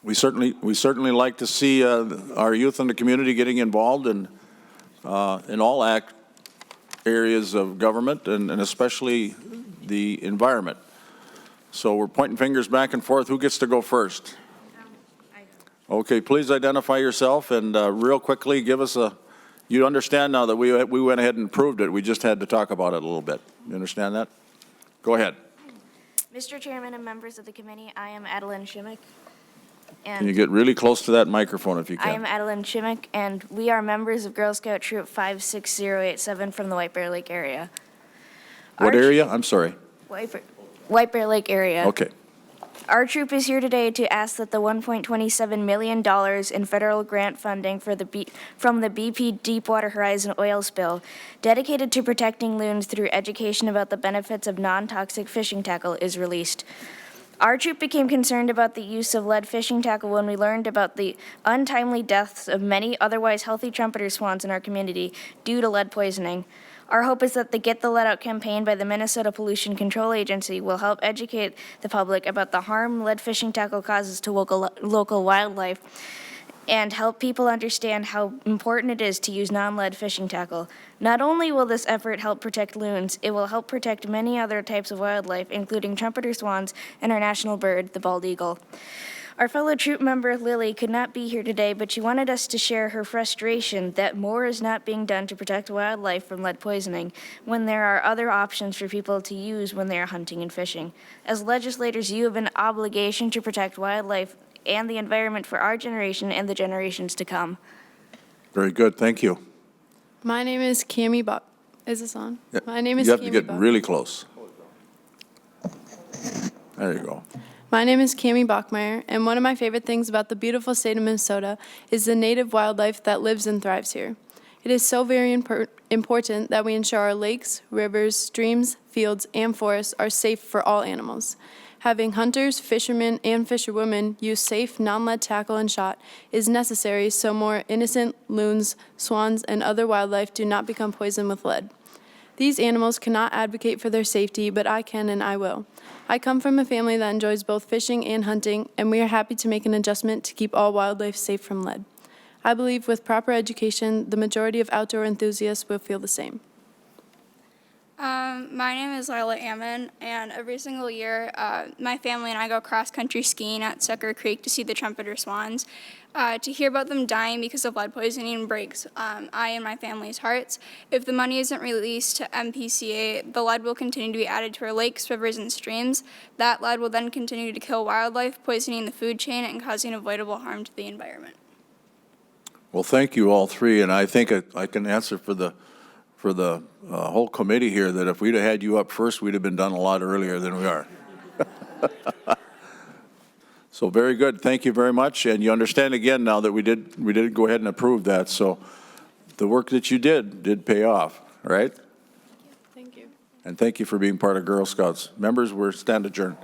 Speaker 1: We certainly like to see our youth in the community getting involved in all areas of government and especially the environment. So we're pointing fingers back and forth. Who gets to go first? Okay, please identify yourself and real quickly give us you understand now that we went ahead and approved it. We just had to talk about it a little bit. You understand that? Go ahead.
Speaker 17: Mr. Chairman and members of the committee, I am Adeline Shimmick.
Speaker 1: Can you get really close to that microphone if you can?
Speaker 17: I am Adeline Shimmick, and we are members of Girl Scout Troop 56087 from the White Bear Lake area.
Speaker 1: What area? I'm sorry.
Speaker 17: White Bear Lake area.
Speaker 1: Okay.
Speaker 17: Our troop is here today to ask that the $1.27 million in federal grant funding from the BP Deepwater Horizon oil spill, dedicated to protecting loons through education about the benefits of non-toxic fishing tackle, is released. Our troop became concerned about the use of lead fishing tackle when we learned about the untimely deaths of many otherwise healthy trumpeter swans in our community due to lead poisoning. Our hope is that the Get the Lead Out campaign by the Minnesota Pollution Control Agency will help educate the public about the harm lead fishing tackle causes to local wildlife and help people understand how important it is to use non-lead fishing tackle. Not only will this effort help protect loons, it will help protect many other types of wildlife, including trumpeter swans and our national bird, the bald eagle. Our fellow troop member, Lily, could not be here today, but she wanted us to share her frustration that more is not being done to protect wildlife from lead poisoning when there are other options for people to use when they are hunting and fishing. As legislators, you have an obligation to protect wildlife and the environment for our generation and the generations to come.
Speaker 1: Very good. Thank you.
Speaker 18: My name is Cammie Buck. Is this on?
Speaker 1: Yeah.
Speaker 18: My name is
Speaker 1: You have to
Speaker 18: Cammie
Speaker 1: get
Speaker 18: Buck.
Speaker 1: really close. There you go.
Speaker 18: My name is Cammie Bachmeyer, and one of my favorite things about the beautiful state of Minnesota is the native wildlife that lives and thrives here. It is so very important that we ensure our lakes, rivers, streams, fields, and forests are safe for all animals. Having hunters, fishermen, and fisherwomen use safe, non-lead tackle and shot is necessary so more innocent loons, swans, and other wildlife do not become poisoned with lead. These animals cannot advocate for their safety, but I can and I will. I come from a family that enjoys both fishing and hunting, and we are happy to make an adjustment to keep all wildlife safe from lead. I believe with proper education, the majority of outdoor enthusiasts will feel the same.
Speaker 19: My name is Lila Ammon, and every single year, my family and I go cross-country skiing at Sucker Creek to see the trumpeter swans. To hear about them dying because of lead poisoning breaks I and my family's hearts. If the money isn't released to MPCA, the lead will continue to be added to our lakes, rivers, and streams. That lead will then continue to kill wildlife, poisoning the food chain, and causing avoidable harm to the environment.
Speaker 1: Well, thank you all three, and I think I can answer for the whole committee here that if we'd have had you up first, we'd have been done a lot earlier than we are. So very good. Thank you very much. And you understand again now that we did go ahead and approve that. So the work that you did pay off, right?
Speaker 18: Thank you.
Speaker 1: And thank you for being part of Girl Scouts. Members, we're stand adjourned.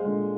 Speaker 11: you.